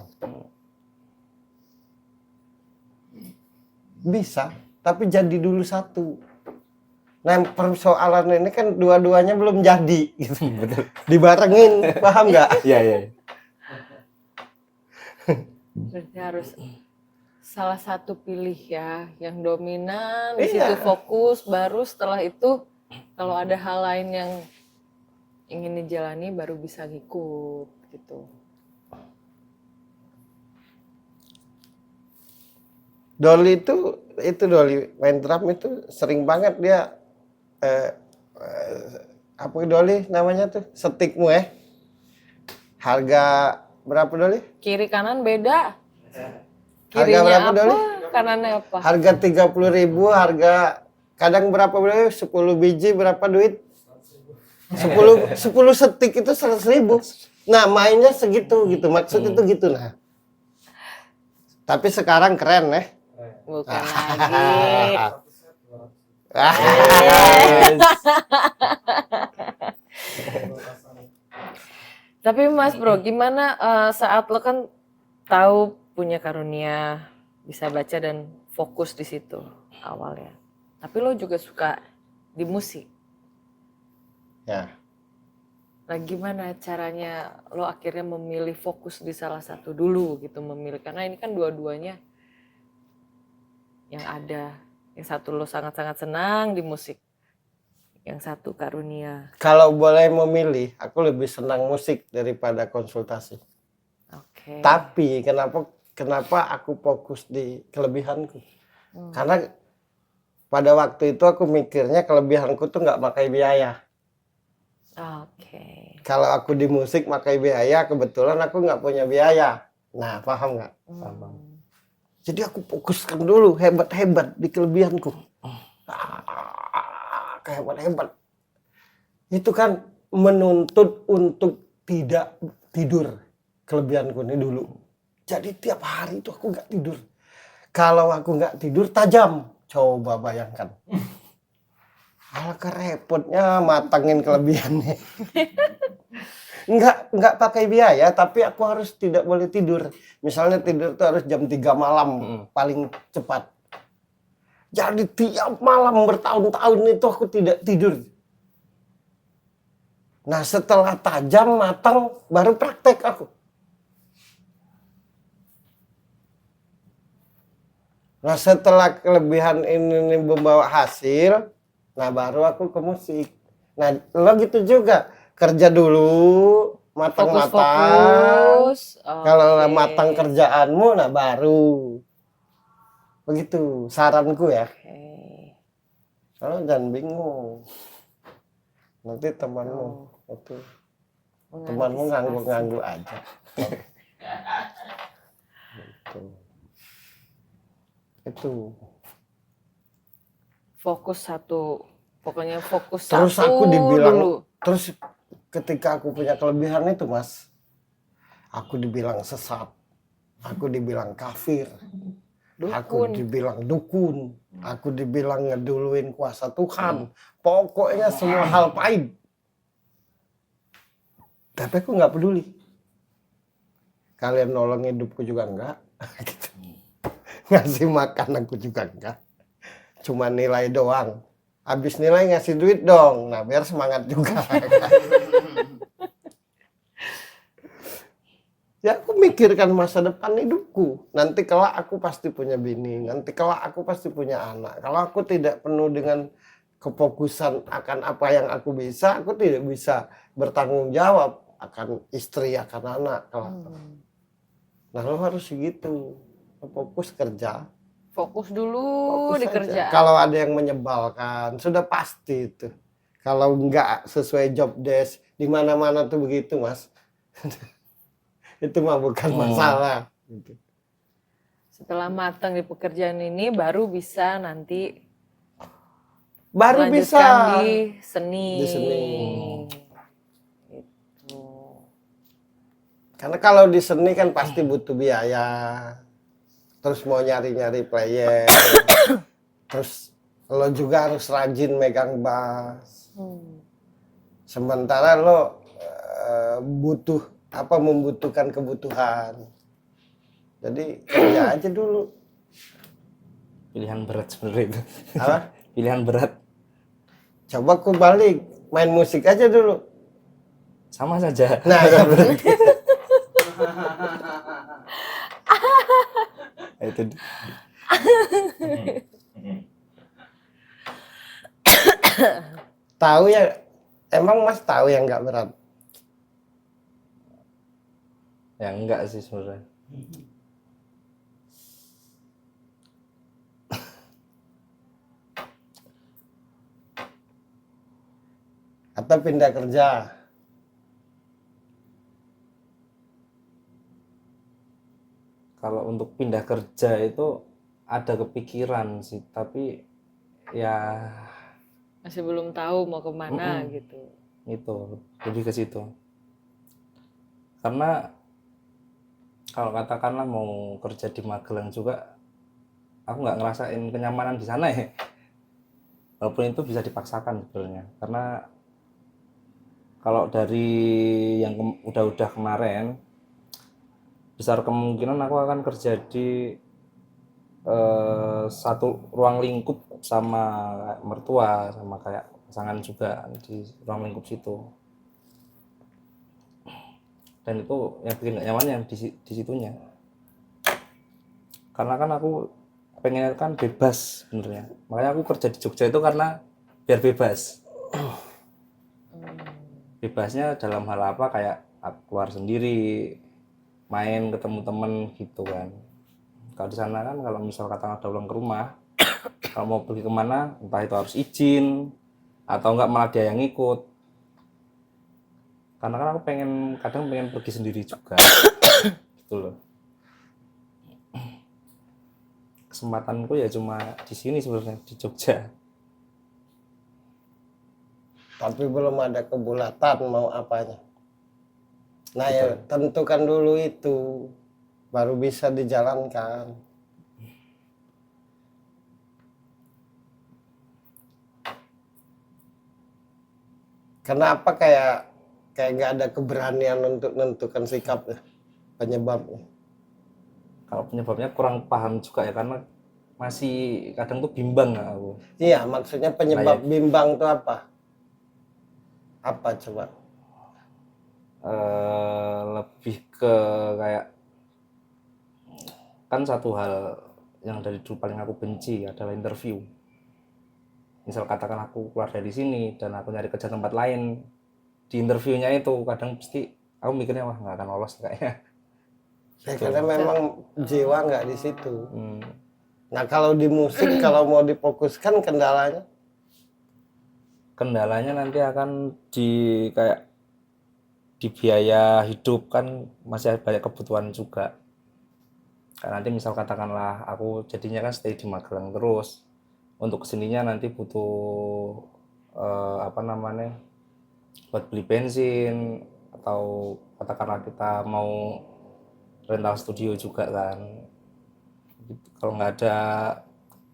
Bisa, tapi jadi dulu satu. Nah persoalan ini kan dua-duanya belum jadi. Gitu. betul. Dibarengin, paham nggak? Iya, iya. Berarti harus salah satu pilih ya, yang dominan, di Iya. situ fokus, baru setelah itu kalau ada hal lain yang ingin dijalani baru bisa ngikut gitu. Dolly itu Dolly main drum itu sering banget dia apa Dolly namanya tuh setikmu ya. Harga berapa Dolly? Kiri kanan beda. Harga Kirinya berapa, apa, Dolly? kanannya apa? Harga 30.000, harga kadang berapa Dolly? 10 biji berapa duit? 10 setik itu 100.000. Nah mainnya segitu gitu, maksud itu gitu nah. Tapi sekarang keren ya. Bukan lagi. Tapi Mas Bro, gimana saat lo kan tahu punya karunia bisa baca dan fokus di situ awalnya. Tapi lo juga suka di musik. Ya. Nah gimana caranya lo akhirnya memilih fokus di salah satu dulu gitu, memilih karena ini kan dua-duanya yang ada. Yang satu lo sangat-sangat senang di musik, yang satu karunia. Kalau boleh memilih, aku lebih senang musik daripada konsultasi. Oke. Tapi kenapa aku fokus di kelebihanku? Karena pada waktu itu aku mikirnya kelebihanku tuh nggak pakai biaya. Oke. Kalau aku di musik pakai biaya, kebetulan aku nggak punya biaya. Nah, paham nggak? Paham. Jadi aku fokuskan dulu hebat-hebat di kelebihanku. Hebat-hebat. Itu kan menuntut untuk tidak tidur kelebihanku ini dulu. Jadi tiap hari itu aku nggak tidur. Kalau aku nggak tidur tajam. Coba bayangkan. Alangkah repotnya matangin kelebihannya. Nggak pakai biaya, tapi aku harus tidak boleh tidur. Misalnya tidur tuh harus jam 3 malam paling cepat. Jadi tiap malam bertahun-tahun itu aku tidak tidur. Nah setelah tajam, matang, baru praktek aku. Nah setelah kelebihan ini membawa hasil, nah baru aku ke musik. Nah lo gitu juga, kerja dulu, matang-matang. Fokus. Kalau matang kerjaanmu, nah baru. Begitu saranku ya. Oke. Kalau jangan bingung. Nanti temanmu itu temanmu nganggu-nganggu aja. Itu. Fokus satu, pokoknya fokus Terus satu aku dibilang, dulu. terus ketika aku punya kelebihan itu Mas, aku dibilang sesat, aku dibilang kafir, aku dibilang dukun, aku dibilang ngeduluin kuasa Tuhan, pokoknya semua hal pahit. Tapi aku nggak peduli. Kalian nolong hidupku juga enggak. Gitu. Ngasih makan aku juga enggak. Cuma nilai doang. Habis nilai ngasih duit dong. Nah biar semangat juga. Ya aku mikirkan masa depan hidupku. Nanti kelak aku pasti punya bini. Nanti kelak aku pasti punya anak. Kalau aku tidak penuh dengan kefokusan akan apa yang aku bisa, aku tidak bisa bertanggung jawab akan istri, akan anak. Nah lo harus segitu. Fokus kerja. Fokus dulu Fokus di aja. kerjaan. Kalau ada yang menyebalkan, sudah pasti itu. Kalau nggak sesuai job desk, di mana-mana tuh begitu mas. Itu mah bukan masalah. Gitu. Setelah matang di pekerjaan ini baru bisa nanti Baru melanjutkan bisa di seni. di seni. Gitu. Karena kalau di seni kan pasti butuh biaya. Terus mau nyari-nyari player. Terus lo juga harus rajin megang bass. Sementara lo membutuhkan kebutuhan. Jadi kerja aja dulu. Pilihan berat sebenarnya itu. Apa? Pilihan berat. Coba aku balik main musik aja dulu. Sama saja. Nah, ya bener. Itu Tahu ya, emang mas tahu yang nggak berat. ya enggak sih sebenarnya. Atau pindah kerja. Kalau untuk pindah kerja itu ada kepikiran sih, tapi ya Masih belum tahu mau kemana gitu. itu lebih ke situ. Karena kalau katakanlah mau kerja di Magelang juga, aku nggak ngerasain kenyamanan di sana ya. Walaupun itu bisa dipaksakan sebenarnya. Karena kalau dari yang udah kemarin, besar kemungkinan aku akan kerja di satu ruang lingkup sama mertua, sama kayak pasangan juga di ruang lingkup situ. Dan itu yang bikin gak nyaman yang di situnya. Karena kan aku pengen kan bebas sebenarnya. Makanya aku kerja di Jogja itu karena biar bebas. Bebasnya dalam hal apa, kayak keluar sendiri, main ketemu temen gitu kan. Kalau di sana kan kalau misal katakan ada ulang ke rumah, kalau mau pergi kemana entah itu harus izin atau enggak malah dia yang ikut. Karena kan aku kadang pengen pergi sendiri juga. Gitu loh. Kesempatanku ya cuma di sini sebenarnya, di Jogja. Tapi belum ada kebulatan mau apanya. Nah ya tentukan dulu itu. Baru bisa dijalankan. Kenapa kayak nggak ada keberanian untuk menentukan sikap ya, penyebabnya? Kalau penyebabnya kurang paham juga ya, karena masih kadang tuh bimbang aku. Iya, maksudnya penyebab bimbang itu apa? Apa coba? Lebih ke kayak, kan satu hal yang dari dulu paling aku benci adalah interview. Misal katakan aku keluar dari sini dan aku nyari kerja tempat lain, di interviewnya itu kadang pasti aku mikirnya wah nggak akan lolos kayaknya. Ya, karena memang jiwa nggak di situ. Nah kalau di musik kalau mau difokuskan Kendalanya nanti akan kayak di biaya hidup, kan masih banyak kebutuhan juga. Karena nanti misal katakanlah aku jadinya kan stay di Magelang terus, untuk kesininya nanti butuh buat beli bensin, atau katakanlah kita mau rental studio juga kan. Kalau nggak ada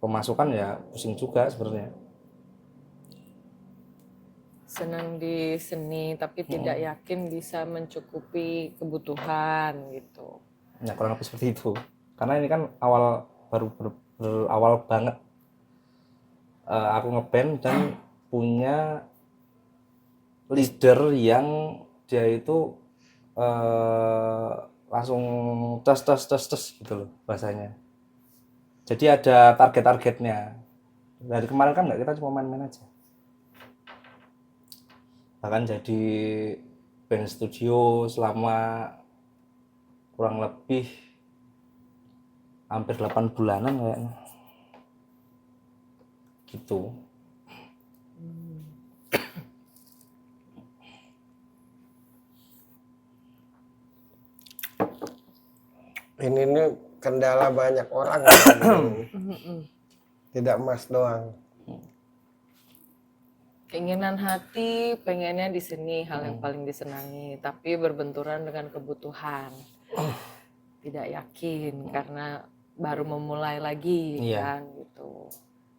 pemasukan ya pusing juga sebenarnya. senang di seni tapi tidak yakin bisa mencukupi kebutuhan gitu. Ya kurang lebih seperti itu. Karena ini kan berawal banget aku ngeband dan punya leader yang dia itu langsung tes gitu loh bahasanya. Jadi ada target-targetnya. Dari kemarin kan nggak, kita cuma main-main aja. Bahkan jadi band studio selama kurang lebih hampir 8 bulanan kayaknya. Gitu. Ini kendala banyak orang. Tidak Mas doang. Keinginan hati pengennya di sini hal yang paling disenangi, tapi berbenturan dengan kebutuhan. Tidak yakin karena baru memulai lagi Iya. kan gitu.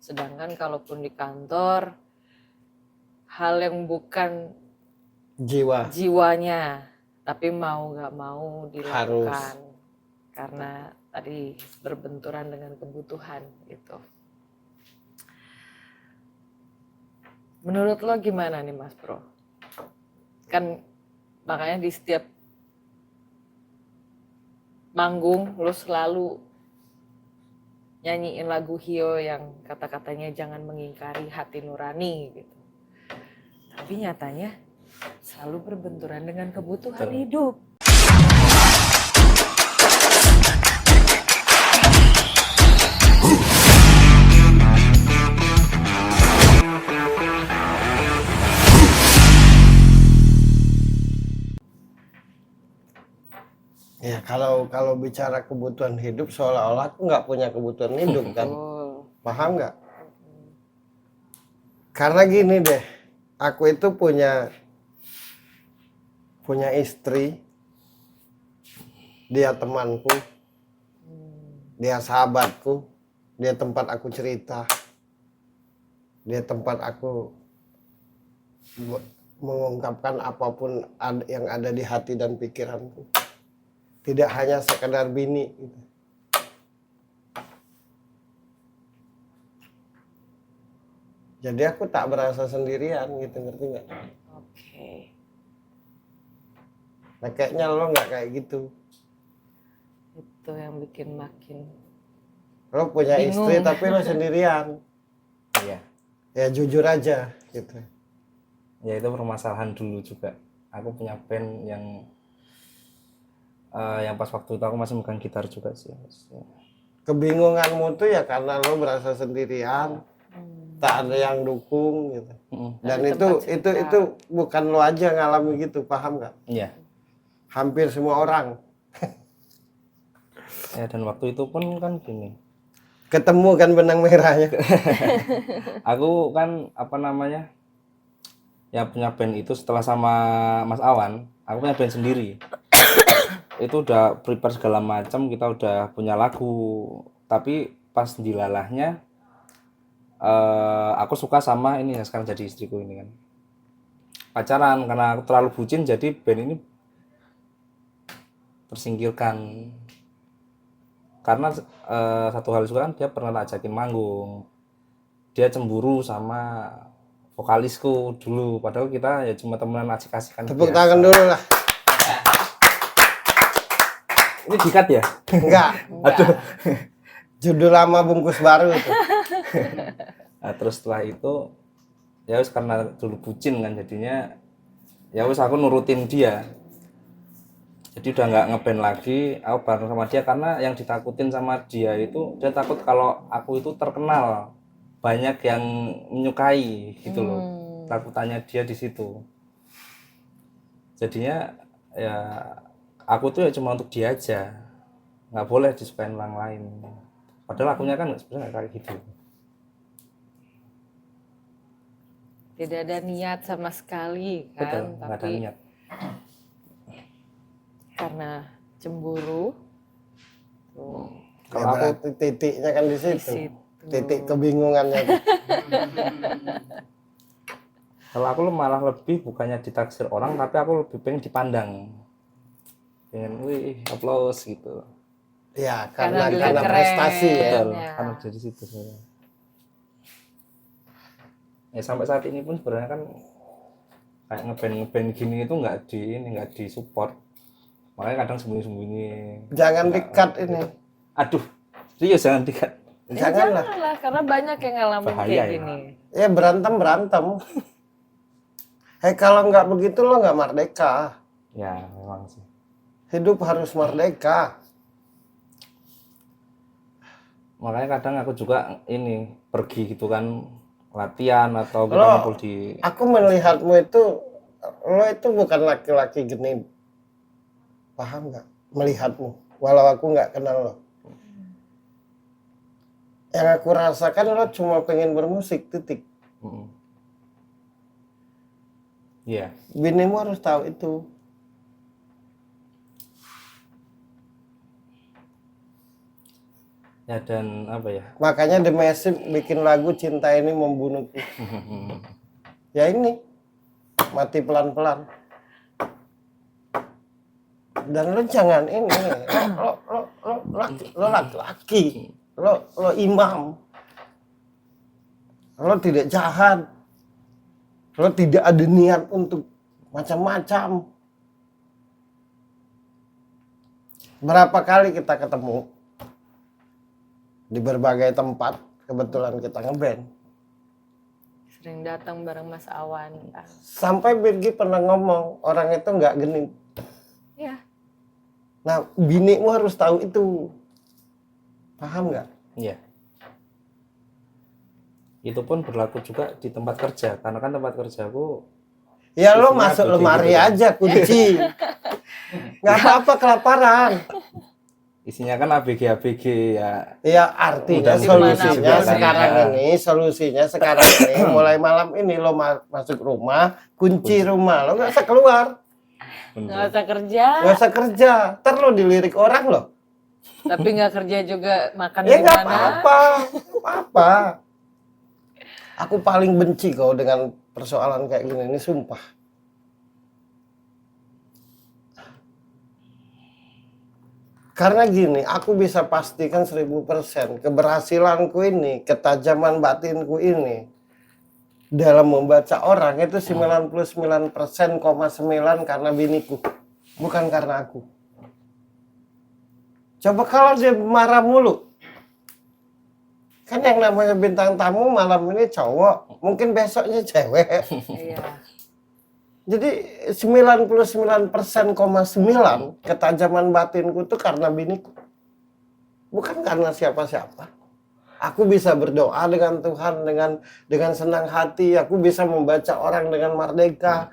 Sedangkan kalaupun di kantor hal yang bukan jiwanya, tapi mau nggak mau dilakukan karena tadi berbenturan dengan kebutuhan gitu. Menurut lo gimana nih Mas Bro? Kan makanya di setiap manggung lo selalu nyanyiin lagu Hio yang kata-katanya jangan mengingkari hati nurani gitu. Tapi nyatanya selalu berbenturan dengan kebutuhan hidup. Ya kalau bicara kebutuhan hidup seolah-olah aku nggak punya kebutuhan hidup kan. Paham nggak? Karena gini deh, aku itu punya istri, dia temanku, dia sahabatku, dia tempat aku cerita, dia tempat aku mengungkapkan apapun yang ada di hati dan pikiranku. Tidak hanya sekedar bini gitu. Jadi aku tak berasa sendirian gitu, ngerti nggak? Oke. Nah kayaknya lo nggak kayak gitu. Itu yang bikin makin Lo punya bingung. istri tapi lo sendirian. Iya. Ya jujur aja gitu. Ya itu permasalahan dulu juga. Aku punya band yang pas waktu itu aku masih megang gitar juga sih. Kebingunganmu tuh ya karena lo berasa sendirian, tak ada yang dukung gitu. Dan itu bukan lo aja ngalami gitu, paham nggak? Iya. Hampir semua orang. Ya dan waktu itu pun kan gini. Ketemu kan benang merahnya. Aku kan ya punya band itu setelah sama Mas Awan, aku punya band sendiri. Itu udah prepare segala macam, kita udah punya lagu, tapi pas dilalahnya aku suka sama ini yang sekarang jadi istriku ini kan, pacaran. Karena aku terlalu bucin jadi band ini tersingkirkan. Karena satu hal juga kan, dia pernah tak ajakin manggung, dia cemburu sama vokalisku dulu, padahal kita ya cuma temenan asik-asikan. Tepuk tangan dulu lah. Ini dikat ya? Enggak. Aduh. Judul lama bungkus baru itu. Nah, terus setelah itu ya wis, karena dulu bucin kan jadinya ya wis aku nurutin dia. Jadi udah nggak ngeband lagi, aku bareng sama dia karena yang ditakutin sama dia itu, dia takut kalau aku itu terkenal, banyak yang menyukai gitu loh. Takutannya dia di situ. Jadinya ya aku tuh ya cuma untuk dia aja, nggak boleh disukain orang lain. Padahal akunya kan sebenarnya nggak kayak gitu. tidak ada niat sama sekali kan. Betul, nggak ada tapi niat. karena cemburu tuh, Ya, berarti titiknya kan di di situ. situ. Titik kebingungannya. Kalau aku malah lebih bukannya ditaksir orang, tapi aku lebih pengen dipandang. Pengen, wih, aplaus gitu. Ya, Karena karena dilihat keren. prestasi ya. Betul, ya. karena dari situ sebenarnya. Ya sampai saat ini pun sebenarnya kan kayak ngeband gini itu nggak di support. Makanya kadang sembunyi-sembunyi. Jangan Nggak- di-cut ini. Aduh, serius jangan dikat. Janganlah. Janganlah, karena banyak yang ngalamin Bahaya kayak ya. gini. Ya berantem. Kalau nggak begitu lo nggak merdeka. Ya memang sih. Hidup harus merdeka. Makanya kadang aku juga ini pergi gitu kan latihan atau kita Lo- ngumpul di Aku melihatmu itu, lo itu bukan laki-laki genit. Paham nggak? Melihatmu, walau aku nggak kenal lo. Yang aku rasakan lo cuma pengen bermusik, titik. Mm-mm. Iya, Binimu harus tahu itu. ya dan apa ya? Makanya The Massive bikin lagu Cinta Ini Membunuhku. Ya ini, mati pelan-pelan. Dan lo jangan ini, lo laki-laki, lo imam, lo tidak jahat, lo tidak ada niat untuk macam-macam. Berapa kali kita ketemu di berbagai tempat, kebetulan kita ngeband. Sering datang bareng Mas Awan. Sampai Birgi pernah ngomong, orang itu nggak genit. Ya, Nah, binimu harus tahu itu. Paham nggak? Iya. Itu pun berlaku juga di tempat kerja, karena kan tempat kerjaku Ya lo Isinya masuk ABG lemari gitu kan. aja, kunci. Nggak apa-apa kelaparan. isinya kan ABG ya. Ya artinya Udah solusinya dimanapun sekarang ini, mulai malam ini lo masuk rumah, kunci rumah, lo nggak usah keluar, nggak usah kerja, nggak usah kerja, ntar lo dilirik orang lo. tapi nggak kerja juga makan Ya di nggak mana. apa-apa. Aku paling benci kau dengan persoalan kayak gini, ini sumpah. Karena gini, aku bisa pastikan 1000% keberhasilanku ini, ketajaman batinku ini dalam membaca orang itu 99,9% karena biniku, bukan karena aku. Coba kalau dia marah mulu, kan yang namanya bintang tamu malam ini cowok, mungkin besoknya cewek. Iya. Jadi 99,9% ketajaman batinku itu karena biniku. Bukan karena siapa-siapa. Aku bisa berdoa dengan Tuhan dengan senang hati, aku bisa membaca orang dengan merdeka.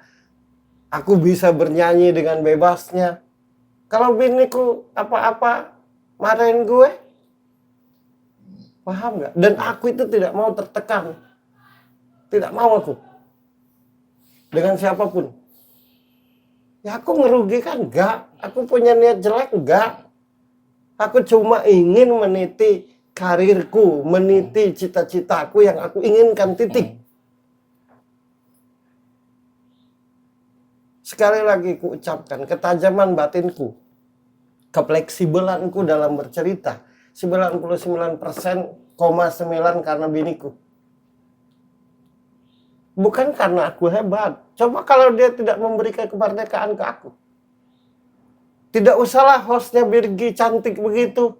Aku bisa bernyanyi dengan bebasnya. Kalau biniku apa-apa marahin gue, paham nggak? Dan aku itu tidak mau tertekan. Tidak mau aku. Dengan siapapun. Ya aku ngerugikan enggak. Aku punya niat jelek enggak. Aku cuma ingin meniti karirku, meniti cita-citaku yang aku inginkan, titik. Sekali lagi ku ucapkan, ketajaman batinku, kefleksibelanku dalam bercerita, 99,9% karena biniku. Bukan karena aku hebat. Coba kalau dia tidak memberikan kemerdekaan ke aku. Tidak usahlah hostnya Birgi cantik begitu.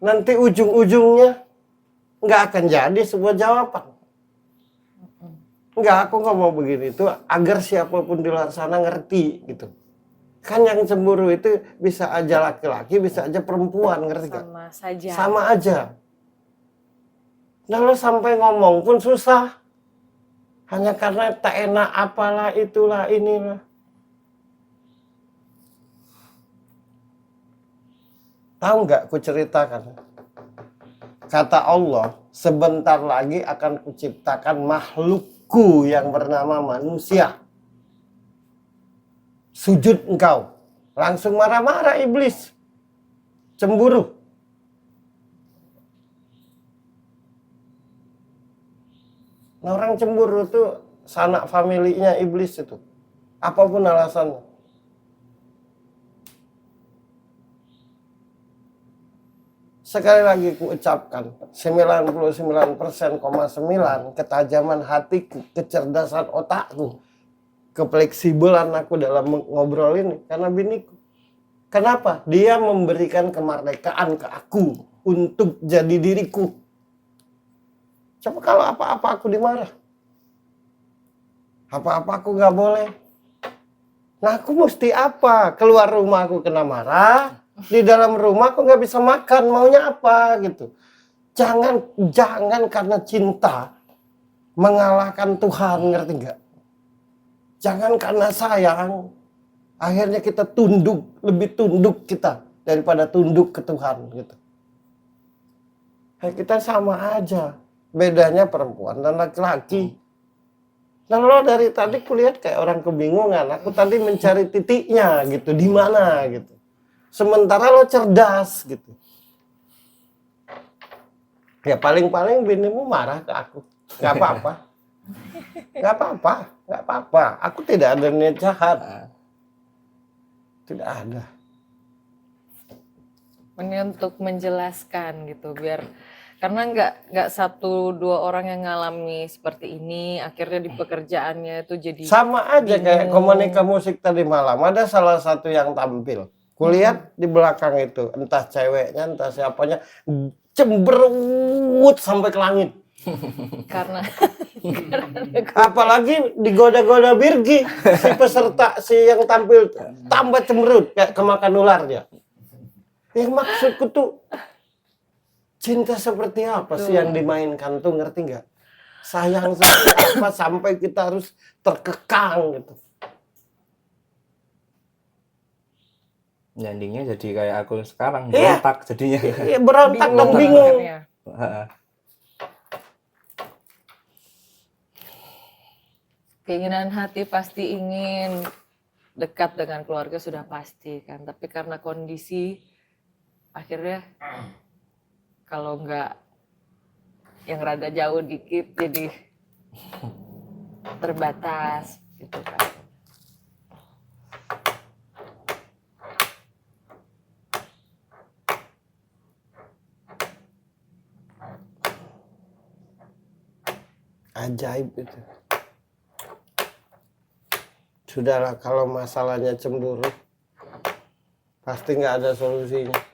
Nanti ujung-ujungnya nggak akan jadi sebuah jawaban. Nggak, aku nggak mau begini. Itu agar siapapun di luar sana ngerti gitu. Kan yang cemburu itu bisa aja laki-laki, bisa aja perempuan, ngerti nggak? Sama saja. Sama aja. Nah lo sampai ngomong pun susah. Hanya karena tak enak apalah itulah inilah. Tahu nggak ku ceritakan? Kata Allah, sebentar lagi akan kuciptakan makhlukku yang bernama manusia. Sujud engkau. Langsung marah-marah iblis. Cemburu. Nah, orang cemburu tuh sanak familinya iblis itu. Apapun alasannya. Sekali lagi ku ucapkan 99,9 ketajaman hatiku, kecerdasan otakku, kefleksibelan aku dalam ngobrol ini karena biniku. Kenapa? Dia memberikan kemerdekaan ke aku untuk jadi diriku. Coba kalau apa-apa aku dimarah. Apa-apa aku nggak boleh. Nah aku mesti apa? Keluar rumah aku kena marah. Di dalam rumah aku nggak bisa makan. Maunya apa gitu. Jangan karena cinta mengalahkan Tuhan, ngerti nggak? Jangan karena sayang akhirnya kita lebih tunduk kita daripada tunduk ke Tuhan gitu. Kita sama aja. Bedanya perempuan dan laki-laki. Nah lo dari tadi kulihat kayak orang kebingungan. Aku tadi mencari titiknya gitu, di mana gitu. Sementara lo cerdas gitu. Ya paling-paling binimu marah ke aku. Gak apa-apa. Gak apa-apa. Gak apa-apa. Aku tidak ada niat jahat. Tidak ada. Ini untuk menjelaskan gitu biar karena nggak 1-2 orang yang ngalami seperti ini akhirnya di pekerjaannya itu jadi sama aja kayak bingung. komunika musik tadi malam. Ada salah satu yang tampil. Kulihat di belakang itu entah ceweknya entah siapanya cemberut sampai ke langit. karena Apalagi digoda-goda Birgi si peserta si yang tampil tambah cemberut kayak kemakan ular dia. Yang maksudku tuh cinta seperti apa sih yang dimainkan tuh, ngerti nggak? Sayang seperti apa sampai kita harus terkekang gitu. Endingnya jadi kayak aku sekarang, Iya. berontak jadinya. Iya, berontak dan bingung. akhirnya. Keinginan hati pasti ingin dekat dengan keluarga sudah pasti kan, tapi karena kondisi akhirnya kalau nggak yang rada jauh dikit jadi terbatas gitu kan. Ajaib itu. Sudahlah kalau masalahnya cemburu pasti nggak ada solusinya.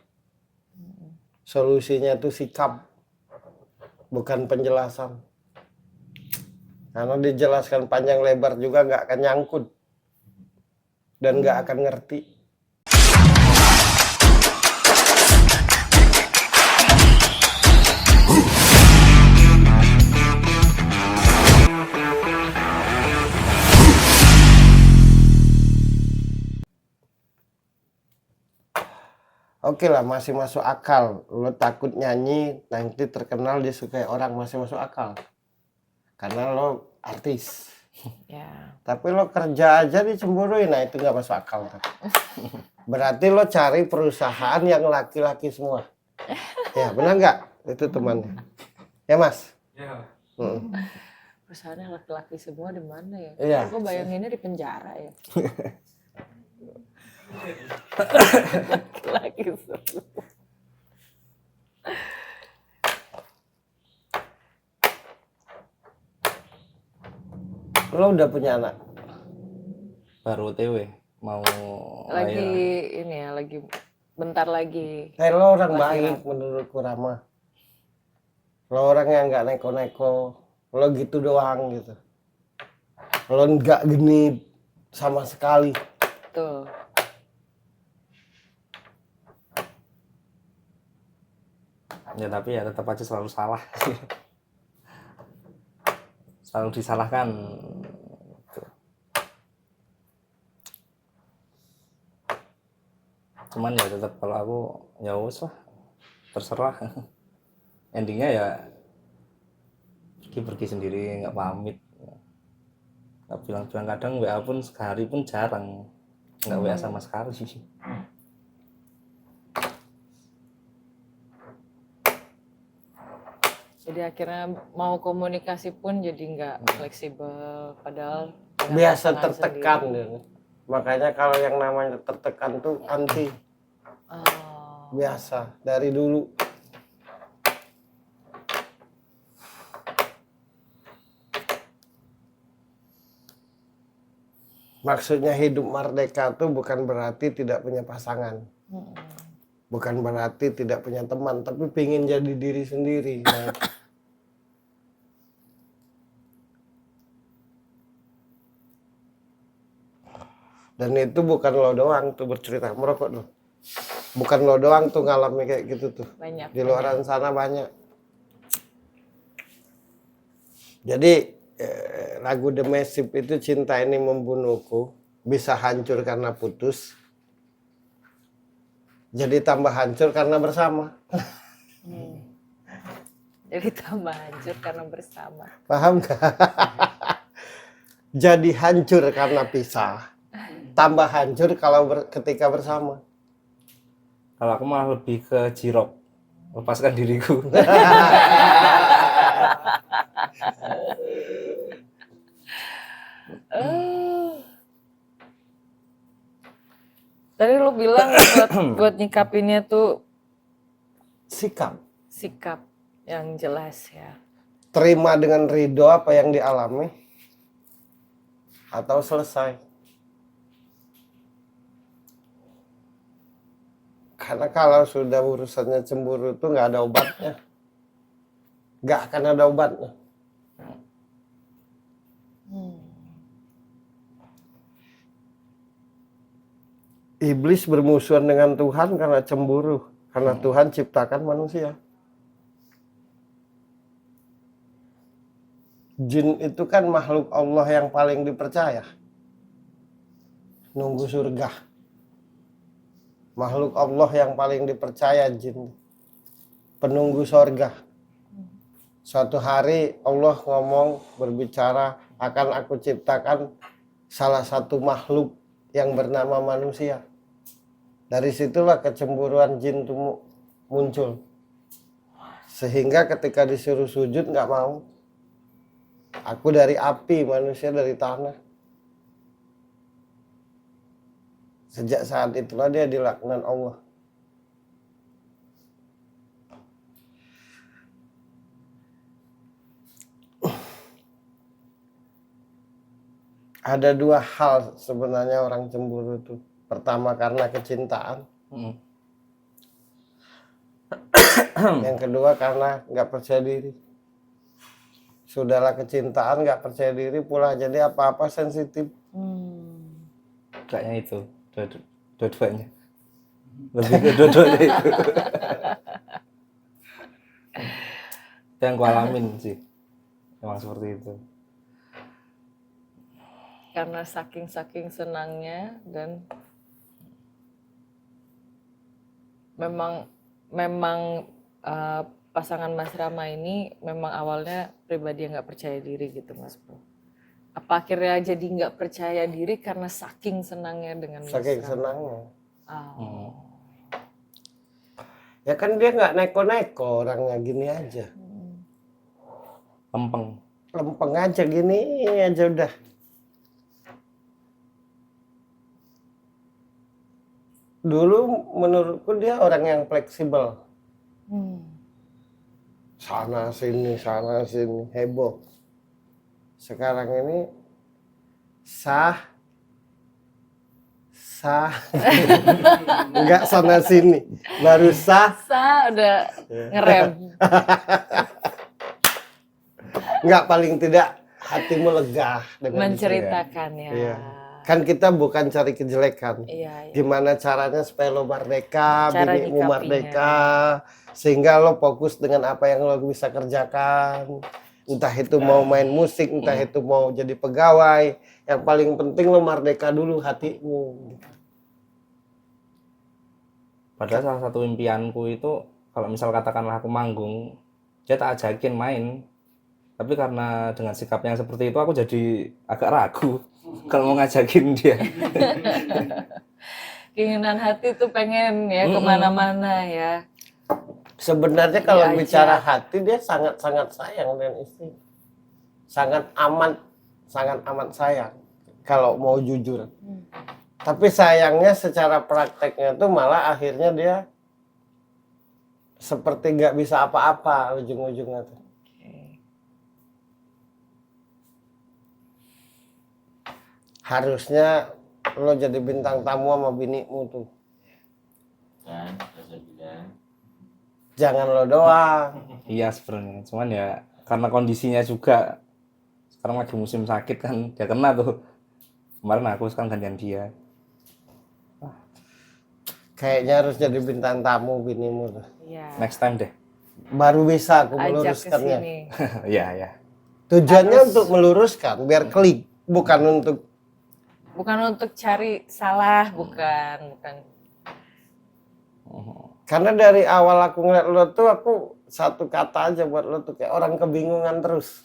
Solusinya itu sikap, bukan penjelasan. Karena dijelaskan panjang lebar juga nggak akan nyangkut dan nggak akan ngerti. Oke lah, masih masuk akal. Lo takut nyanyi nanti terkenal disukai orang, masih masuk akal. Karena lo artis. Ya. Tapi lo kerja aja dicemburuin, nah itu nggak masuk akal. Berarti lo cari perusahaan yang laki-laki semua. Ya benar nggak? Itu temannya. Ya mas? Ya. Perusahaannya laki-laki semua di mana ya? Iya. Gue bayanginnya di penjara ya. Laki semua. Lo udah punya anak? Baru OTW mau Lagi lahir. ini ya, lagi bentar lagi. Lo orang Lahiran. baik menurutku Rama. Lo orang yang nggak neko-neko. Lo gitu doang gitu. Lo nggak genit sama sekali. Tuh. Ya tapi ya tetap aja selalu salah. Selalu disalahkan. Tuh. Cuman ya tetap kalau aku ya wes lah, terserah. Endingnya ya pergi sendiri, nggak pamit. Nggak bilang-bilang, kadang WA pun sehari pun jarang, nggak WA sama sekali. Jadi Jadi akhirnya mau komunikasi pun jadi nggak fleksibel, padahal dengan Biasa pasangan tertekan sendiri. dia. Makanya kalau yang namanya tertekan tuh anti. Oh. Biasa dari dulu. Maksudnya hidup merdeka tuh bukan berarti tidak punya pasangan. Mm-mm. Bukan berarti tidak punya teman, tapi pengen jadi diri sendiri. Nah, dan itu bukan lo doang tuh bercerita merokok tuh. Bukan lo doang tuh ngalami kayak gitu tuh. Banyak. Di luar sana banyak. Jadi lagu The Massive itu cinta ini membunuhku, bisa hancur karena putus. Jadi tambah hancur karena bersama. Jadi tambah hancur karena bersama. Paham gak? Jadi hancur karena pisah. Tambah hancur kalau ketika bersama. Kalau aku malah lebih ke jirok, lepaskan diriku. Tadi lu bilang buat nyikapinnya tuh Sikap. sikap yang jelas ya. Terima dengan ridho apa yang dialami. Atau selesai. Karena kalau sudah urusannya cemburu itu nggak ada obatnya. Nggak akan ada obatnya. Iblis bermusuhan dengan Tuhan karena cemburu. Karena Tuhan ciptakan manusia. Jin itu kan makhluk Allah yang paling dipercaya. Nunggu surga. Makhluk Allah yang paling dipercaya jin. Penunggu surga. Suatu hari Allah ngomong, berbicara, akan aku ciptakan salah satu makhluk yang bernama manusia. Dari situlah kecemburuan jin itu muncul. Sehingga ketika disuruh sujud nggak mau. Aku dari api, manusia dari tanah. Sejak saat itulah dia dilaknat Allah. Ada dua hal sebenarnya orang cemburu itu. Pertama karena kecintaan. Yang kedua karena nggak percaya diri. Sudahlah kecintaan, nggak percaya diri pula, jadi apa-apa sensitif. Kayaknya itu, dua-duanya. Lebih ke dua-duanya itu. Itu yang ku alamin sih. Emang seperti itu. Karena saking senangnya dan memang pasangan Mas Rama ini memang awalnya pribadi yang nggak percaya diri gitu Mas Bro. Apa akhirnya jadi nggak percaya diri karena saking senangnya dengan Mas Saking Rama? senangnya. Oh. Ya kan dia nggak neko-neko, orangnya gini aja. Lempeng. Lempeng aja gini aja udah. Dulu menurutku dia orang yang fleksibel. Sana sini heboh. Sekarang ini sah enggak sana sini, baru sah Udah ngerem. enggak, paling tidak hatimu lega dengan Menceritakan ya. Iya. Kan kita bukan cari kejelekan. Iya. Gimana caranya supaya lo merdeka, Cara binimu nyikapinya. merdeka, sehingga lo fokus dengan apa yang lo bisa kerjakan. Entah itu mau main musik, entah itu mau jadi pegawai. Yang paling penting lo merdeka dulu hatimu. Padahal salah satu impianku itu, kalau misal katakanlah aku manggung, dia tak ajakin main. Tapi karena dengan sikapnya seperti itu, aku jadi agak ragu kalau mau ngajakin dia. Keinginan hati tuh pengen ya kemana-mana ya. Sebenarnya kalau Iya aja. bicara hati dia sangat-sangat sayang dengan istri. Sangat amat sayang kalau mau jujur. Tapi sayangnya secara prakteknya tuh malah akhirnya dia seperti nggak bisa apa-apa ujung-ujungnya tuh. Oke. Harusnya lo jadi bintang tamu sama binimu tuh. Kan saya bilang Jangan lo doang. Iya sebenarnya, cuman ya karena kondisinya juga sekarang lagi musim sakit kan, dia kena tuh. Kemarin aku, sekarang gantian dia. Kayaknya harus jadi bintang tamu binimu tuh. Iya. Next time deh. Baru bisa aku Ajak ke meluruskannya. sini. Iya, ya. Tujuannya Harus. untuk meluruskan, biar klik, bukan untuk Bukan untuk cari salah, bukan. karena dari awal aku ngeliat lo tuh aku satu kata aja buat lo tuh kayak orang kebingungan terus.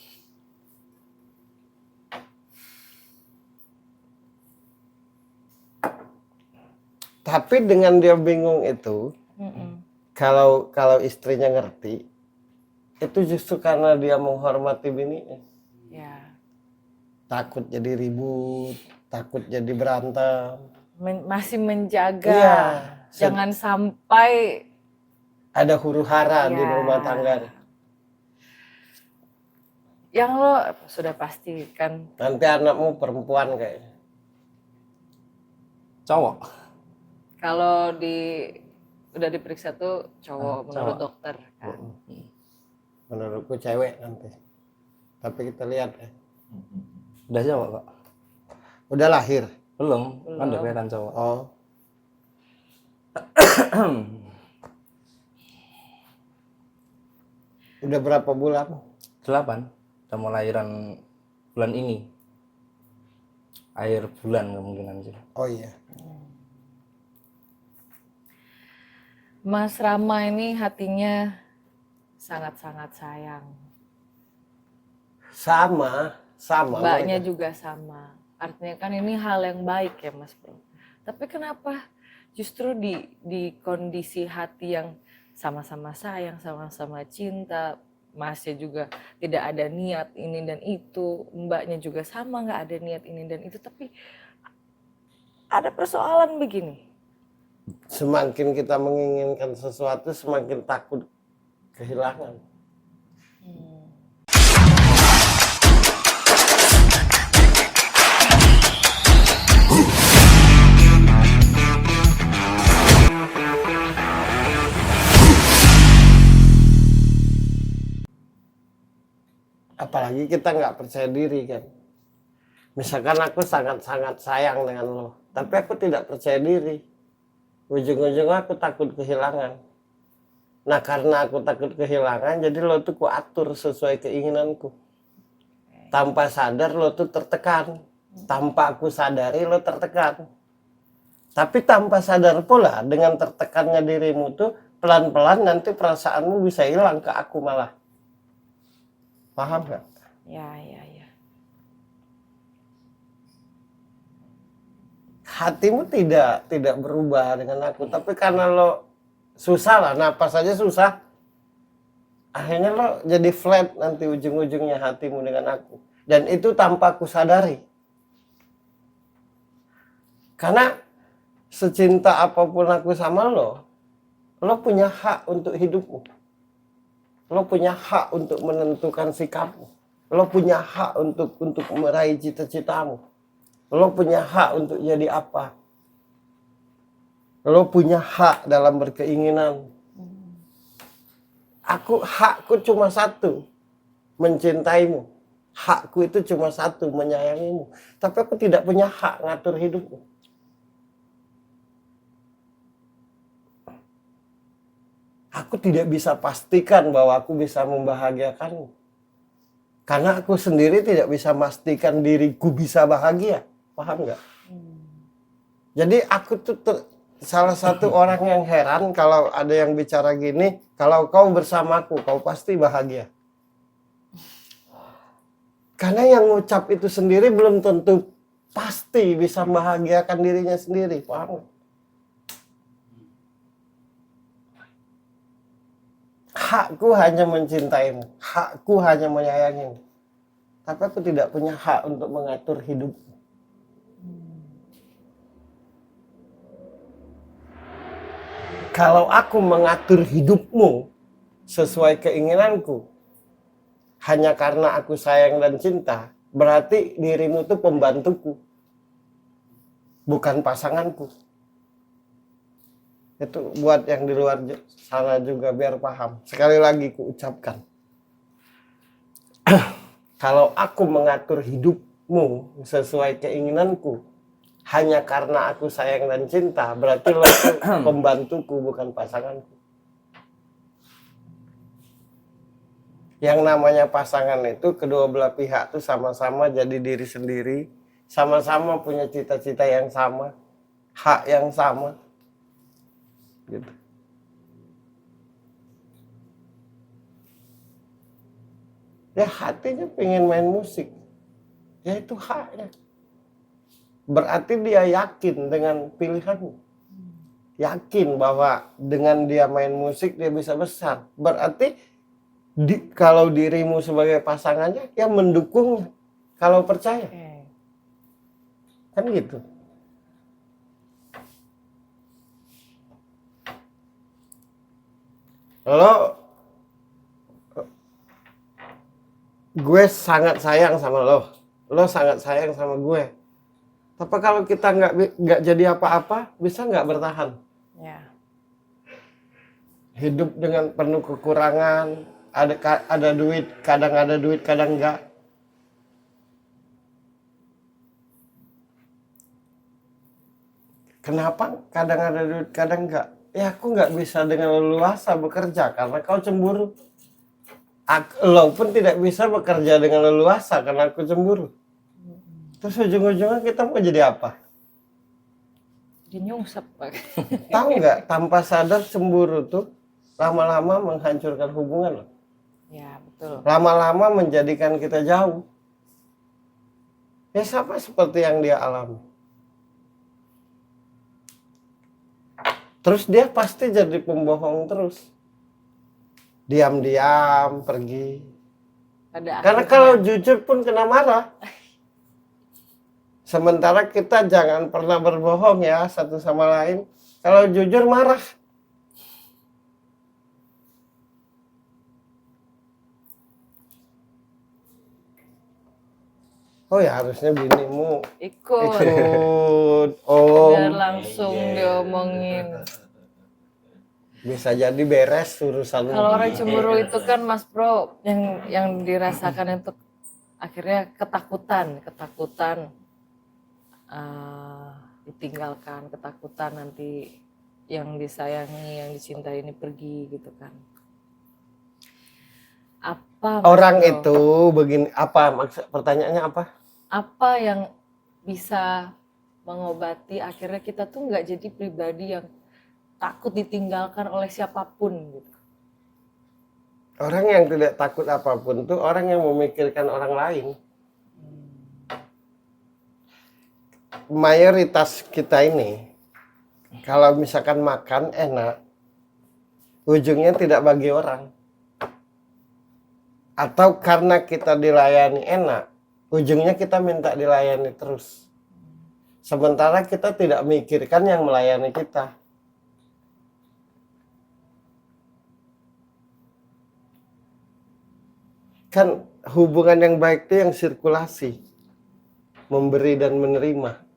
Tapi dengan dia bingung itu, kalau istrinya ngerti, itu justru karena dia menghormati bininya. Ya. Takut jadi ribut, takut jadi berantem. Masih menjaga. Iya. Jangan sampai Ada huru-hara di Ya. rumah tangga. yang lo sudah pasti kan. Nanti anakmu perempuan kayaknya. Cowok. Kalau udah diperiksa tuh cowok menurut cowok. dokter kan. Menurutku cewek nanti. Tapi kita lihat ya. Udah cowok kok. Udah lahir. Belum, kan udah Belum. kelihatan cowok. Oh. Udah berapa bulan? 8. Udah mau lahiran bulan ini. Akhir bulan kemungkinan sih. Oh iya. Mas Rama ini hatinya sangat-sangat sayang. Sama. Mbaknya mereka. juga sama. Artinya kan ini hal yang baik ya Mas Bro. Tapi kenapa justru di kondisi hati yang sama-sama sayang, sama-sama cinta, Masnya juga tidak ada niat ini dan itu, Mbaknya juga sama nggak ada niat ini dan itu, tapi ada persoalan begini. Semakin kita menginginkan sesuatu, semakin takut kehilangan. Apalagi kita nggak percaya diri kan. Misalkan aku sangat-sangat sayang dengan lo, tapi aku tidak percaya diri. Ujung-ujungnya aku takut kehilangan. Nah karena aku takut kehilangan, jadi lo tuh ku atur sesuai keinginanku. Tanpa sadar lo tuh tertekan. Tanpa aku sadari lo tertekan. Tapi tanpa sadar pula dengan tertekannya dirimu tuh pelan-pelan nanti perasaanmu bisa hilang ke aku malah. Paham gak? Ya. Hatimu tidak berubah dengan aku, tapi karena lo susah lah, napas aja susah, akhirnya lo jadi flat nanti ujung-ujungnya hatimu dengan aku, dan itu tanpa aku sadari. Karena secinta apapun aku sama lo punya hak untuk hidupmu, lo punya hak untuk menentukan sikapmu, lo punya hak untuk meraih cita-citamu. Lo punya hak untuk jadi apa? Lo punya hak dalam berkeinginan. Hakku cuma satu, mencintaimu. Hakku itu cuma satu, menyayangimu. Tapi aku tidak punya hak ngatur hidupmu. Aku tidak bisa pastikan bahwa aku bisa membahagiakanmu. Karena aku sendiri tidak bisa memastikan diriku bisa bahagia. Paham nggak? Jadi aku tuh salah satu orang yang heran kalau ada yang bicara gini, kalau kau bersamaku, kau pasti bahagia. Karena yang ngucap itu sendiri belum tentu pasti bisa membahagiakan dirinya sendiri. Paham nggak? hakku hanya mencintaimu, hakku hanya menyayangimu. Tapi aku tidak punya hak untuk mengatur hidup. Kalau aku mengatur hidupmu sesuai keinginanku, hanya karena aku sayang dan cinta, berarti dirimu itu pembantuku, bukan pasanganku. Itu buat yang di luar sana juga biar paham. Sekali lagi ku ucapkan. Kalau aku mengatur hidupmu sesuai keinginanku, hanya karena aku sayang dan cinta, berarti lo itu pembantuku, bukan pasanganku. Yang namanya pasangan itu kedua belah pihak tuh sama-sama jadi diri sendiri, sama-sama punya cita-cita yang sama, hak yang sama. Gitu. Ya hatinya pengen main musik, ya itu haknya. Berarti dia yakin dengan pilihannya. Yakin bahwa dengan dia main musik dia bisa besar. Berarti kalau dirimu sebagai pasangannya, ya mendukungnya. Kalau percaya. Kan gitu. Gue sangat sayang sama lo sangat sayang sama gue. Tapi kalau kita nggak jadi apa-apa, bisa nggak bertahan? Ya. Hidup dengan penuh kekurangan, ada duit, kadang enggak. Kenapa kadang ada duit, kadang enggak? Ya aku nggak bisa dengan leluasa bekerja karena kau cemburu. Lo pun tidak bisa bekerja dengan leluasa karena aku cemburu. Terus ujung-ujungnya kita mau jadi apa? Dia nyungsep. Tahu nggak, tanpa sadar cemburu tuh lama-lama menghancurkan hubungan loh. Ya, betul. Lama-lama menjadikan kita jauh. Ya sama seperti yang dia alami. Terus dia pasti jadi pembohong terus. Diam-diam pergi. Karena kalau jujur pun kena marah. Sementara kita jangan pernah berbohong ya satu sama lain. Kalau jujur marah. Oh ya harusnya binimu ikut. Oh. Biar langsung diomongin. Bisa jadi beres urusan. Kalau orang cemburu itu kan Mas Bro yang dirasakan itu akhirnya ketakutan ditinggalkan, ketakutan nanti yang disayangi, yang dicintai ini pergi gitu kan. Apa orang itu begini, apa maksud pertanyaannya apa? Apa yang bisa mengobati akhirnya kita tuh nggak jadi pribadi yang takut ditinggalkan oleh siapapun gitu. Orang yang tidak takut apapun tuh orang yang memikirkan orang lain. Mayoritas kita ini kalau misalkan makan enak, ujungnya tidak bagi orang. Atau karena kita dilayani enak, ujungnya kita minta dilayani terus. Sementara kita tidak mikirkan yang melayani kita. Kan hubungan yang baik itu yang sirkulasi. Memberi dan menerima.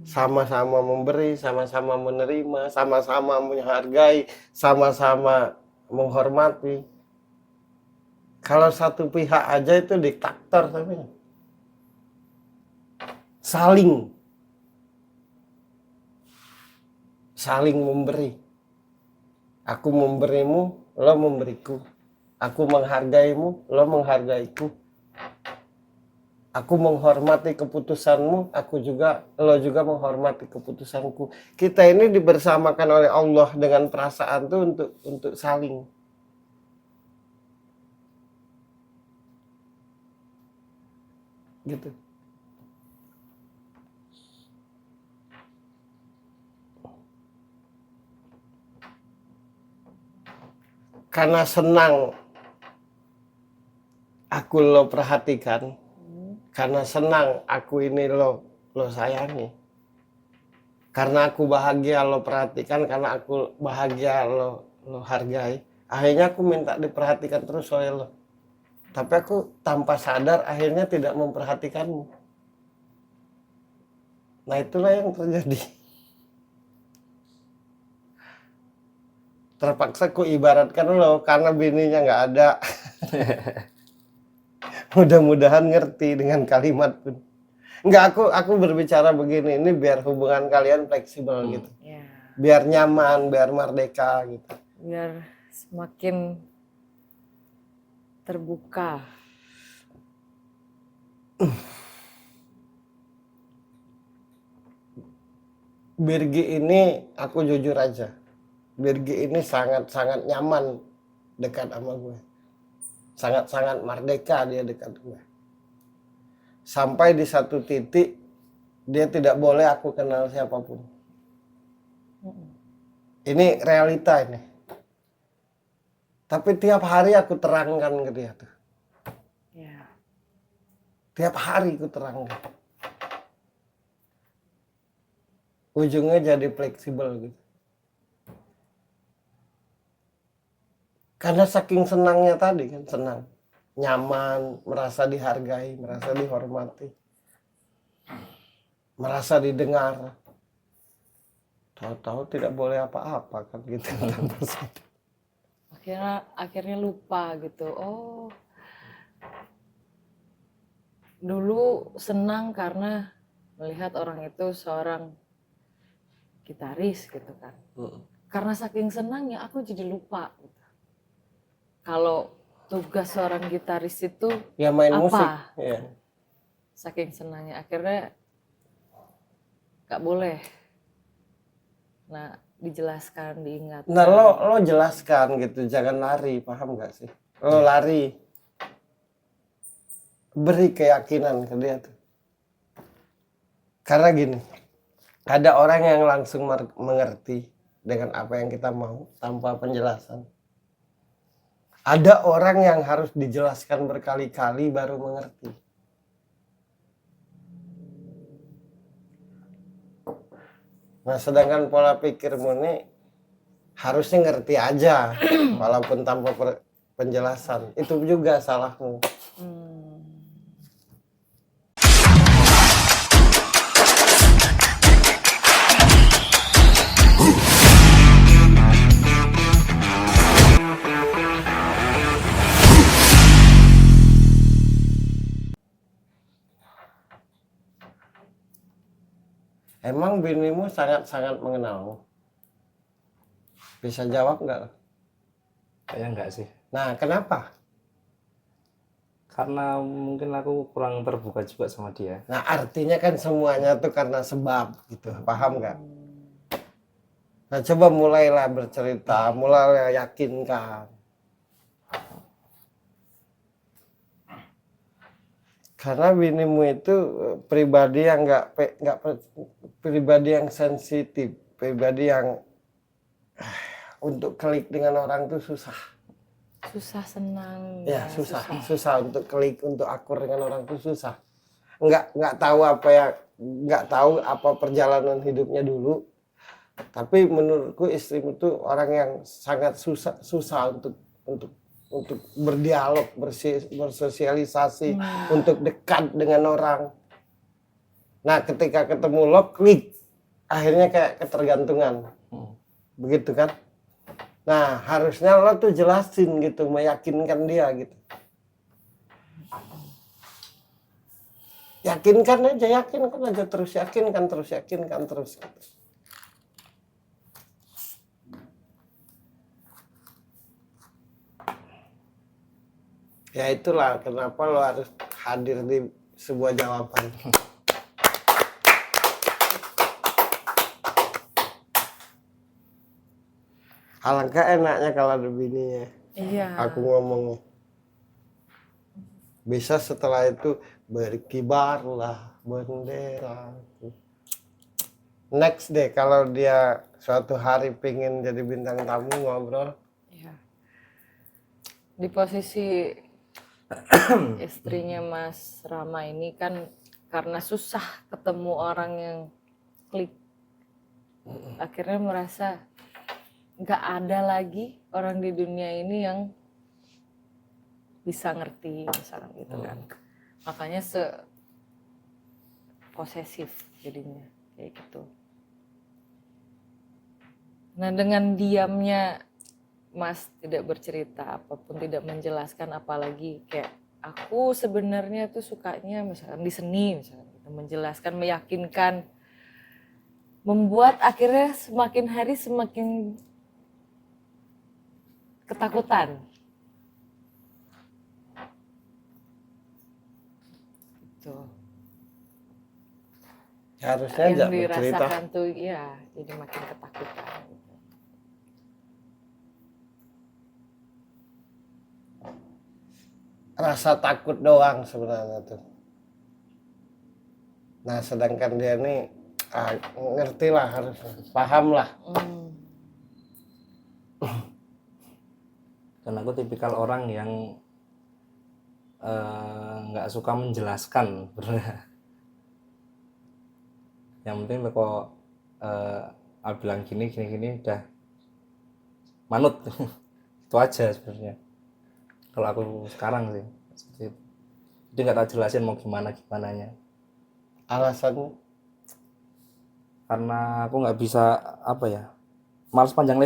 Sama-sama memberi, sama-sama menerima, sama-sama menghargai, sama-sama menghormati. Kalau satu pihak aja itu diktator namanya. Saling memberi. Aku memberimu, lo memberiku. Aku menghargaimu, lo menghargaiku. Aku menghormati keputusanmu, lo juga menghormati keputusanku. Kita ini dibersamakan oleh Allah dengan perasaan itu untuk saling. Gitu. karena senang aku lo perhatikan, karena senang aku ini lo sayangi, karena aku bahagia lo perhatikan, karena aku bahagia lo hargai, akhirnya aku minta diperhatikan terus oleh lo. Tapi aku tanpa sadar akhirnya tidak memperhatikanmu. Nah itulah yang terjadi. Terpaksa ku ibaratkan lo karena bininya nggak ada. Mudah-mudahan ngerti dengan kalimat pun. Enggak, aku berbicara begini, ini biar hubungan kalian fleksibel gitu. Ya, Biar nyaman, biar merdeka gitu. biar semakin terbuka. Birgi ini aku jujur aja. Birgi ini sangat-sangat nyaman dekat sama gue. Sangat-sangat merdeka dia dekat gue. Sampai di satu titik dia tidak boleh aku kenal siapapun. Ini realita ini. Tapi tiap hari aku terangkan ke dia tuh. Ya. Tiap hari aku terangkan. Ujungnya jadi fleksibel gitu. Karena saking senangnya tadi kan, senang. Nyaman, merasa dihargai, merasa dihormati. Merasa didengar. Tahu-tahu tidak boleh apa-apa kan gitu. Akhirnya lupa gitu. Oh, dulu senang karena melihat orang itu seorang gitaris gitu kan. Karena saking senangnya aku jadi lupa gitu. Kalau tugas seorang gitaris itu Ya main apa? musik. Ya. Saking senangnya akhirnya gak boleh. Nah, dijelaskan, diingatkan. Nah lo jelaskan gitu, jangan lari, paham gak sih? Lo lari. Beri keyakinan ke dia tuh. Karena gini, ada orang yang langsung mengerti dengan apa yang kita mau tanpa penjelasan. Ada orang yang harus dijelaskan berkali-kali baru mengerti. Nah sedangkan pola pikirmu ini harusnya ngerti aja walaupun tanpa penjelasan. Itu juga salahmu. Emang binimu sangat-sangat mengenalmu? Bisa jawab nggak? Kayaknya enggak sih. Nah, kenapa? Karena mungkin aku kurang terbuka juga sama dia. Nah, artinya kan semuanya tuh karena sebab gitu, paham nggak? Nah, coba mulailah bercerita, mulailah yakinkan. Karena binimu itu pribadi yang pribadi yang sensitif, pribadi yang untuk klik dengan orang tuh susah. Susah senang. Ya, susah untuk klik, untuk akur dengan orang tuh susah. Nggak tahu apa perjalanan hidupnya dulu. Tapi menurutku istrimu tuh orang yang sangat susah untuk berdialog, bersosialisasi, untuk dekat dengan orang. Nah, ketika ketemu lo, klik. Akhirnya kayak ketergantungan. Begitu kan? Nah, harusnya lo tuh jelasin gitu, meyakinkan dia gitu. Yakinkan aja terus, yakinkan terus. Gitu. Ya itulah kenapa lo harus hadir di sebuah jawaban. Alangkah enaknya kalau ada bininya. Iya. Aku ngomongnya. Bisa setelah itu berkibarlah bendera. Next deh kalau dia suatu hari pengen jadi bintang tamu ngobrol. Iya. di posisi istrinya Mas Rama ini kan karena susah ketemu orang yang klik, akhirnya merasa nggak ada lagi orang di dunia ini yang bisa ngerti misalnya gitu kan, makanya posesif jadinya kayak gitu. Nah dengan diamnya Mas tidak bercerita apapun, tidak menjelaskan, apalagi kayak aku sebenarnya tuh sukanya misalkan di seni misalkan gitu, menjelaskan, meyakinkan, membuat akhirnya semakin hari semakin ketakutan. Gitu. Harusnya Yang aja bercerita. dirasakan tuh ya jadi makin ketakutan. Gitu. Rasa takut doang sebenarnya tuh. Nah sedangkan dia nih ngerti lah, harus paham lah. Dan aku tipikal orang yang nggak suka menjelaskan sebenarnya. Yang penting kok bilang gini udah manut. Itu aja sebenarnya kalau aku sekarang sih seperti itu. Jadi nggak tak jelasin mau gimananya. Alasannya Karena aku nggak bisa malas panjang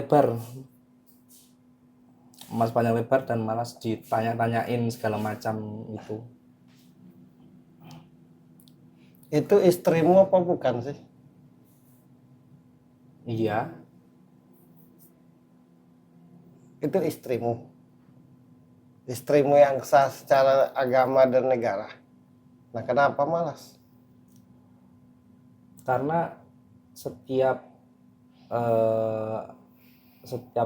lebar dan malas ditanya-tanyain segala macam itu. itu istrimu apa bukan sih? Iya, Itu istrimu yang sah secara agama dan negara. Nah kenapa malas? karena setiap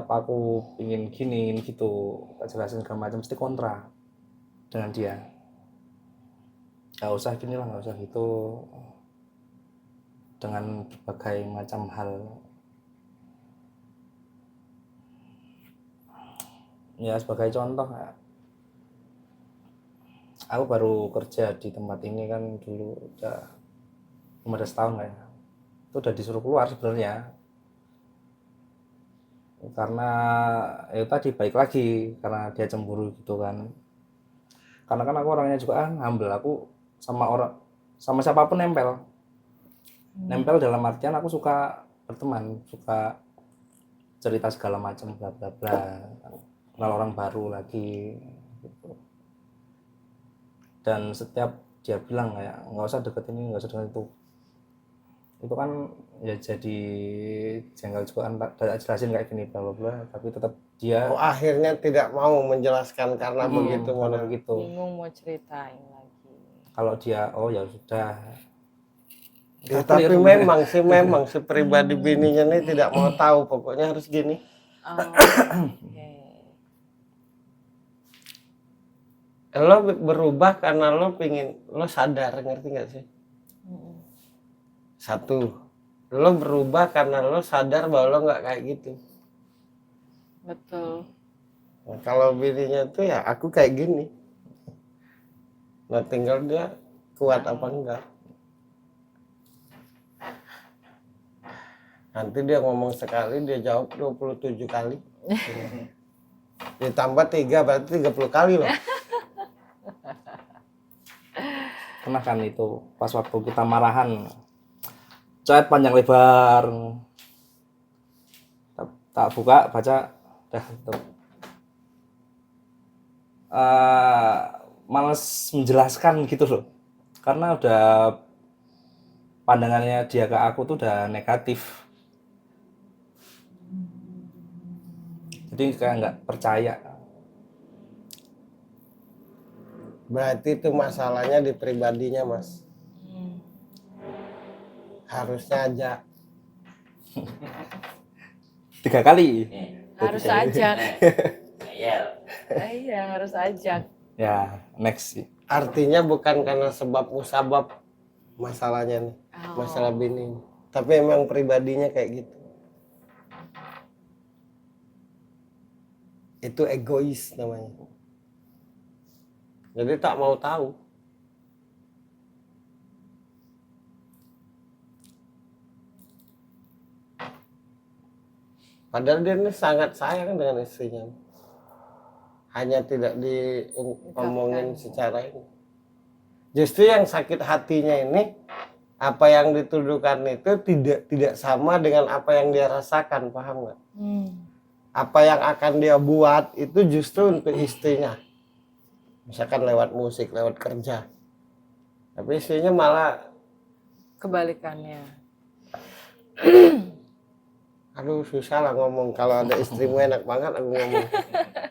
aku pingin gini gitu tak jelasin segala macam mesti kontra dengan dia. Nggak usah gini lah, nggak usah gitu, dengan berbagai macam hal. Ya sebagai contoh, aku baru kerja di tempat ini kan dulu udah 15 tahun ya. Itu udah disuruh keluar sebenarnya. Karena ya tadi balik lagi karena dia cemburu gitu kan. Karena kan aku orangnya juga humble, aku sama siapapun nempel. Nempel dalam artian aku suka berteman, suka cerita segala macam bla bla bla. Kenal orang baru lagi gitu. Dan setiap dia bilang kayak nggak usah deket ini, nggak usah deket itu kan ya jadi jengkel juga kan, tak jelasin kayak gini bla bla bla, tapi tetap dia Akhirnya tidak mau menjelaskan karena begitu karena model. begitu. Bingung mau ceritain lagi. Kalau dia ya sudah. Ya, tapi memang sih pribadi bininya ini tidak mau tahu, pokoknya harus gini. Lo berubah karena lo sadar, ngerti nggak sih? Satu, lo berubah karena lo sadar bahwa lo nggak kayak gitu. Betul. Nah, kalau bininya tuh ya aku kayak gini. Nah tinggal dia kuat apa enggak. Nanti dia ngomong sekali, dia jawab 27 kali. Ditambah 3 berarti 30 kali loh. Pernah kan itu pas waktu kita marahan, chat panjang lebar, tak buka baca dah itu. Males menjelaskan gitu loh, karena udah pandangannya dia ke aku tuh udah negatif, jadi kayak nggak percaya. Berarti itu masalahnya di pribadinya, Mas. Harusnya aja 3 kali. Harus ajak. Ngeyel. Iya, harus ajak. Ya next sih. artinya bukan karena sebab musabab masalahnya nih, masalah bini. Tapi emang pribadinya kayak gitu. Itu egois namanya. Jadi tak mau tahu. Padahal dia ini sangat sayang dengan istrinya. Hanya tidak diomongin secara ini. Justru yang sakit hatinya ini, apa yang dituduhkan itu tidak sama dengan apa yang dia rasakan, paham nggak? Apa yang akan dia buat itu justru untuk istrinya. Misalkan lewat musik, lewat kerja. Tapi istrinya malah Kebalikannya. aduh susah lah ngomong. Kalau ada istrimu enak banget aku ngomong.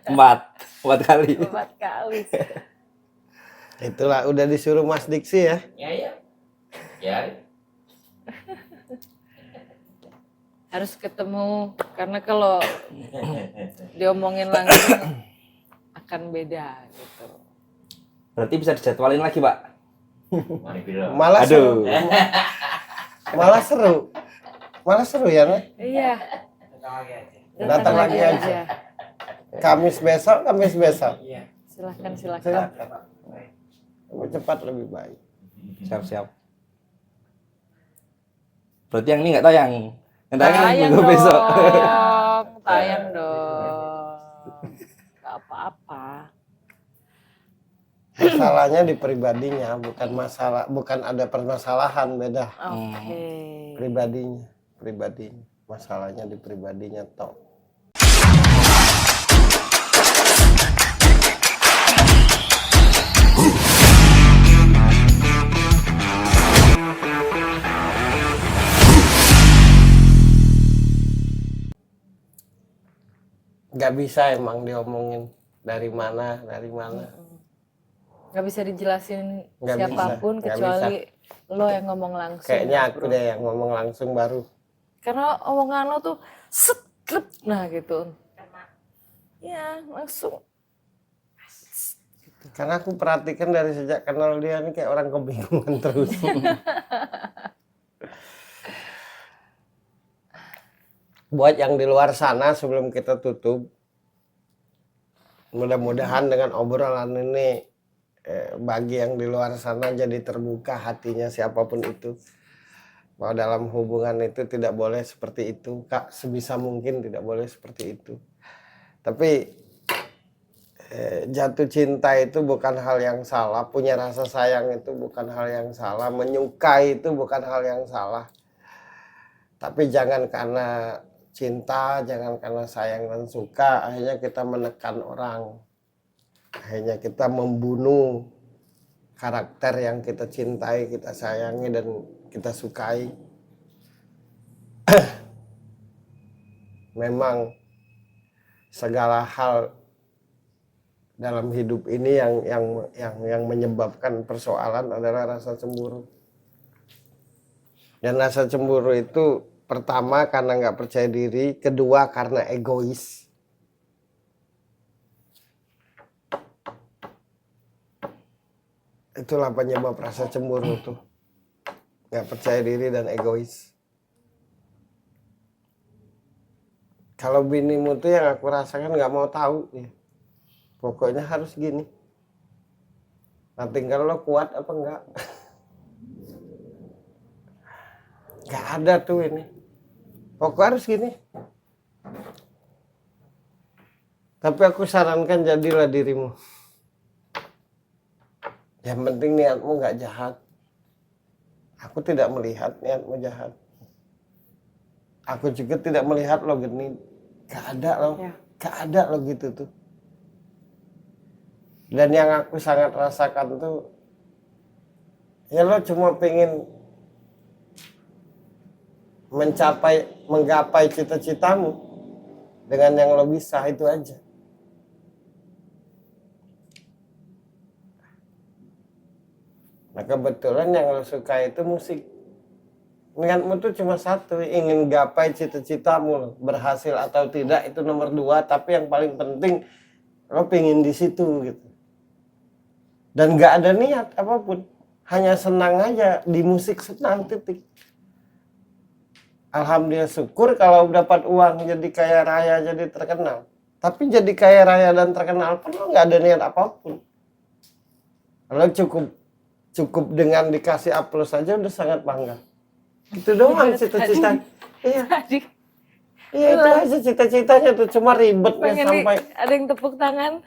4 kali. 4 kali. Itulah udah disuruh Mas Diksi ya. Ya. Ya. Harus ketemu karena kalau diomongin langsung akan beda gitu. Berarti bisa dijadwalin lagi, Pak. Mari biro. Malah Aduh. seru. Malah seru. Malah seru ya, Nek? Iya. Datang lagi aja. Kamis besok. Silahkan. Silakan. Lebih cepat lebih baik. Siap-siap. Berarti yang ini nggak tayang. Yang tayang Tayang minggu dong. besok. Tayang dong. Gak apa-apa. Masalahnya di pribadinya, bukan ada permasalahan, beda. Oke. Pribadinya. Masalahnya di pribadinya toh. Nggak bisa emang diomongin dari mana. Gak bisa dijelasin Nggak siapapun bisa, nggak kecuali lo yang ngomong langsung. Kayaknya aku deh yang ngomong langsung baru. Karena omongan lo tuh setlep, nah gitu. Ya langsung. Karena aku perhatikan dari sejak kenal dia nih kayak orang kebingungan terus. Buat yang di luar sana sebelum kita tutup, mudah-mudahan dengan obrolan ini bagi yang di luar sana jadi terbuka hatinya siapapun itu. Bahwa dalam hubungan itu tidak boleh seperti itu, Kak, sebisa mungkin tidak boleh seperti itu. Tapi jatuh cinta itu bukan hal yang salah, punya rasa sayang itu bukan hal yang salah, menyukai itu bukan hal yang salah. Tapi jangan karena cinta, jangan karena sayang dan suka, akhirnya kita menekan orang. Akhirnya kita membunuh karakter yang kita cintai, kita sayangi, dan kita sukai. Memang segala hal dalam hidup ini yang menyebabkan persoalan adalah rasa cemburu. Dan rasa cemburu itu pertama karena nggak percaya diri, kedua karena egois. Itulah penyebab rasa cemburu tuh. Nggak percaya diri dan egois. Kalau binimu tuh yang aku rasakan nggak mau tahu ya. Pokoknya harus gini. Nah tinggal lo kuat apa enggak. Nggak ada tuh ini. Pokoknya harus gini. Tapi aku sarankan jadilah dirimu. Yang penting niatmu nggak jahat. Aku tidak melihat niatmu jahat. Aku juga tidak melihat lo genit. Gak ada lo. Ya. Gak ada lo gitu tuh. Dan yang aku sangat rasakan tuh, ya lo cuma pengen menggapai cita-citamu dengan yang lo bisa, itu aja. Nah kebetulan yang lo suka itu musik. Niatmu tuh cuma satu, ingin gapai cita-citamu, berhasil atau tidak itu nomor 2, tapi yang paling penting lo pengen di situ gitu. Dan nggak ada niat apapun, hanya senang aja di musik, senang titik. Alhamdulillah syukur kalau dapat uang jadi kaya raya, jadi terkenal. Tapi jadi kaya raya dan terkenal pun lo nggak ada niat apapun. Kalau cukup dengan dikasih A+ saja udah sangat bangga. Itu doang cita-cita. Iya. Tadi Iya itu aja cita-citanya tuh, cuma ribetnya pengen sampai ada yang tepuk tangan.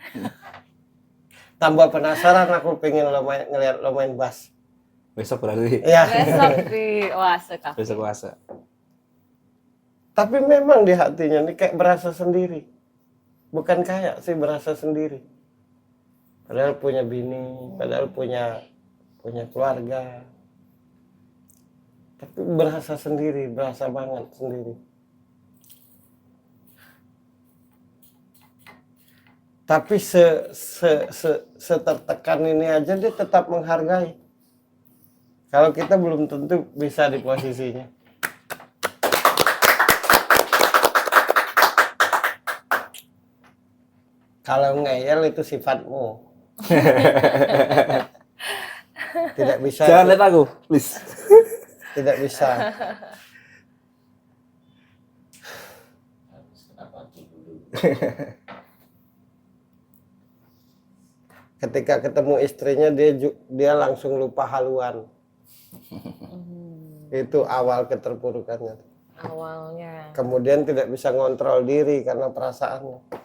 tambah penasaran aku pengen ngeliat lo main bass. Besok berarti. Iya. Besok di Oase Cafe. Besok puasa. Tapi memang di hatinya nih kayak berasa sendiri. Bukan kayak sih, berasa sendiri. Padahal punya bini, padahal punya keluarga. Tapi berasa sendiri, berasa banget sendiri. Tapi setertekan ini aja dia tetap menghargai. Kalau kita belum tentu bisa di posisinya. Kalau ngeyel itu sifatmu. Tidak bisa. Jangan lihat aku, please. Tidak bisa. Harus kenapa dulu. Ketika ketemu istrinya dia langsung lupa haluan. Itu awal keterpurukannya. Awalnya. Kemudian tidak bisa ngontrol diri karena perasaannya.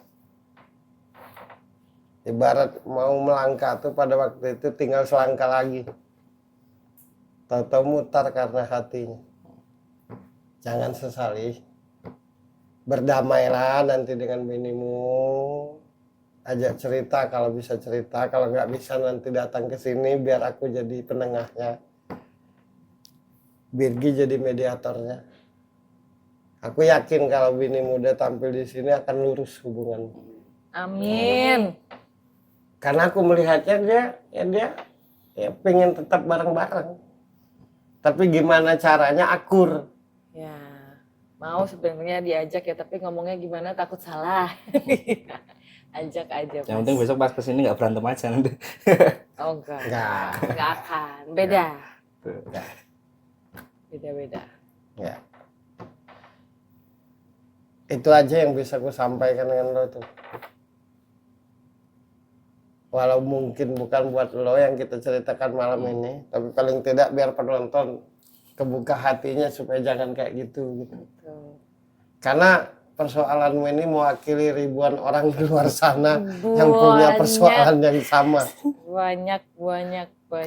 Ibarat mau melangkah tuh pada waktu itu tinggal selangkah lagi. Tahu-tahu mutar karena hatinya. Jangan sesali. Berdamailah nanti dengan binimu. Ajak cerita kalau bisa cerita. Kalau nggak bisa nanti datang ke sini biar aku jadi penengahnya. Birgi jadi mediatornya. Aku yakin kalau bini muda tampil di sini akan lurus hubungan. Amin. Karena aku melihatnya dia pengen tetap bareng-bareng. Tapi gimana caranya akur. Ya, mau sebenarnya diajak ya, tapi ngomongnya gimana takut salah. Ajak aja. Yang penting besok pas kesini nggak berantem aja nanti. Oh enggak. Enggak. Enggak akan. Beda. Enggak. Beda-beda. Ya. Itu aja yang bisa aku sampaikan dengan lo tuh. Walau mungkin bukan buat lo yang kita ceritakan malam ini, tapi paling tidak biar penonton kebuka hatinya supaya jangan kayak gitu. Tuh. Karena persoalanmu ini mewakili ribuan orang di luar sana yang punya persoalan yang sama. Banyak.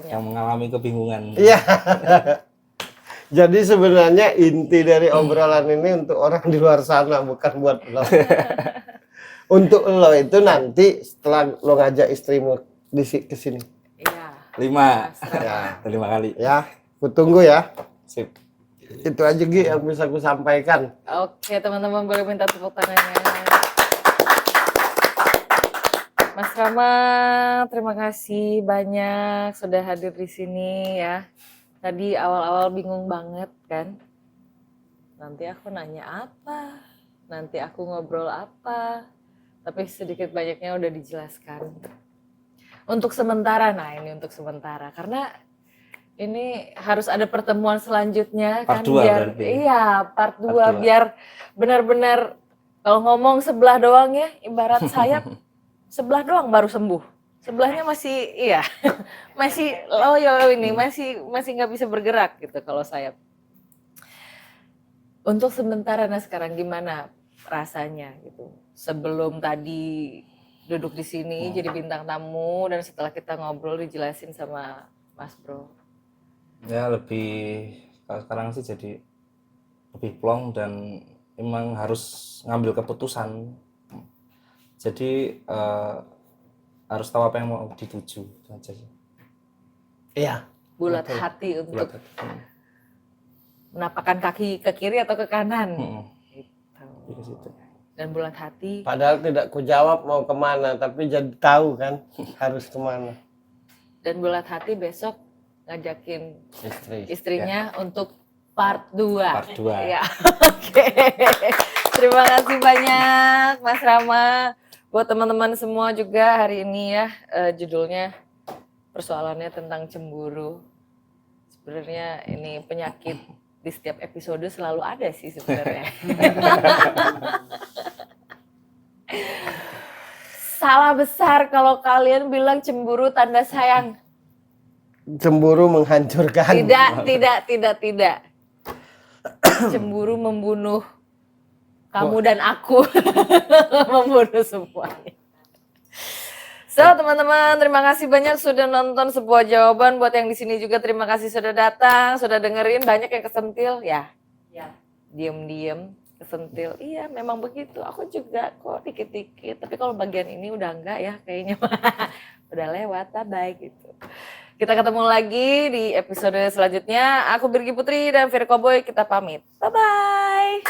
Yang mengalami kebingungan. Iya. Jadi sebenarnya inti dari obrolan ini untuk orang di luar sana, bukan buat lo. Untuk lo itu nanti setelah lo ngajak istrimu ke sini. Iya. 5. Ya, 5 kali. ya, ku tunggu ya. Sip. Itu aja Gi yang bisa ku sampaikan. Oke, teman-teman boleh minta tepuk tangannya. Mas Rama, terima kasih banyak sudah hadir di sini ya. Tadi awal-awal bingung banget kan. Nanti aku nanya apa? Nanti aku ngobrol apa? Tapi sedikit banyaknya udah dijelaskan. Untuk sementara, ini untuk sementara. Karena ini harus ada pertemuan selanjutnya Part kan 2 biar berarti. iya, part 2 Part 2. biar benar-benar kalau ngomong sebelah doang ya, ibarat sayap sebelah doang baru sembuh. Sebelahnya masih masih loyo ini, masih nggak bisa bergerak gitu kalau sayap. Untuk sementara sekarang gimana rasanya gitu? Sebelum tadi duduk di sini jadi bintang tamu dan setelah kita ngobrol dijelasin sama Mas Bro. Ya lebih kalau sekarang sih jadi lebih plong dan emang harus ngambil keputusan. Jadi harus tahu apa yang mau dituju itu aja sih. Iya. Bulat Betul. hati untuk Bulat hati. menapakkan kaki ke kiri atau ke kanan. Gitu. Di situ. Dan bulat hati. Padahal tidak ku jawab mau kemana, tapi jadi tahu kan harus kemana. Dan bulat hati besok ngajakin Istri. istrinya untuk part 2. Part 2. Ya, oke. Terima kasih banyak Mas Rama. Buat teman-teman semua juga hari ini ya judulnya persoalannya tentang cemburu. Sebenarnya ini penyakit di setiap episode selalu ada sih sebenarnya. Salah besar kalau kalian bilang cemburu tanda sayang. cemburu menghancurkan. Tidak. Cemburu membunuh kamu dan aku. Membunuh semuanya. So, teman-teman, terima kasih banyak sudah nonton sebuah jawaban. Buat yang di sini juga terima kasih sudah datang, sudah dengerin. Banyak yang kesentil, ya. Diem-diem, kesentil. Iya, memang begitu. Aku juga kok dikit-dikit. Tapi kalau bagian ini udah enggak ya, kayaknya udah lewat. Bye gitu. Kita ketemu lagi di episode selanjutnya. Aku Birgi Putri dan Virko Boy, kita pamit. Bye-bye.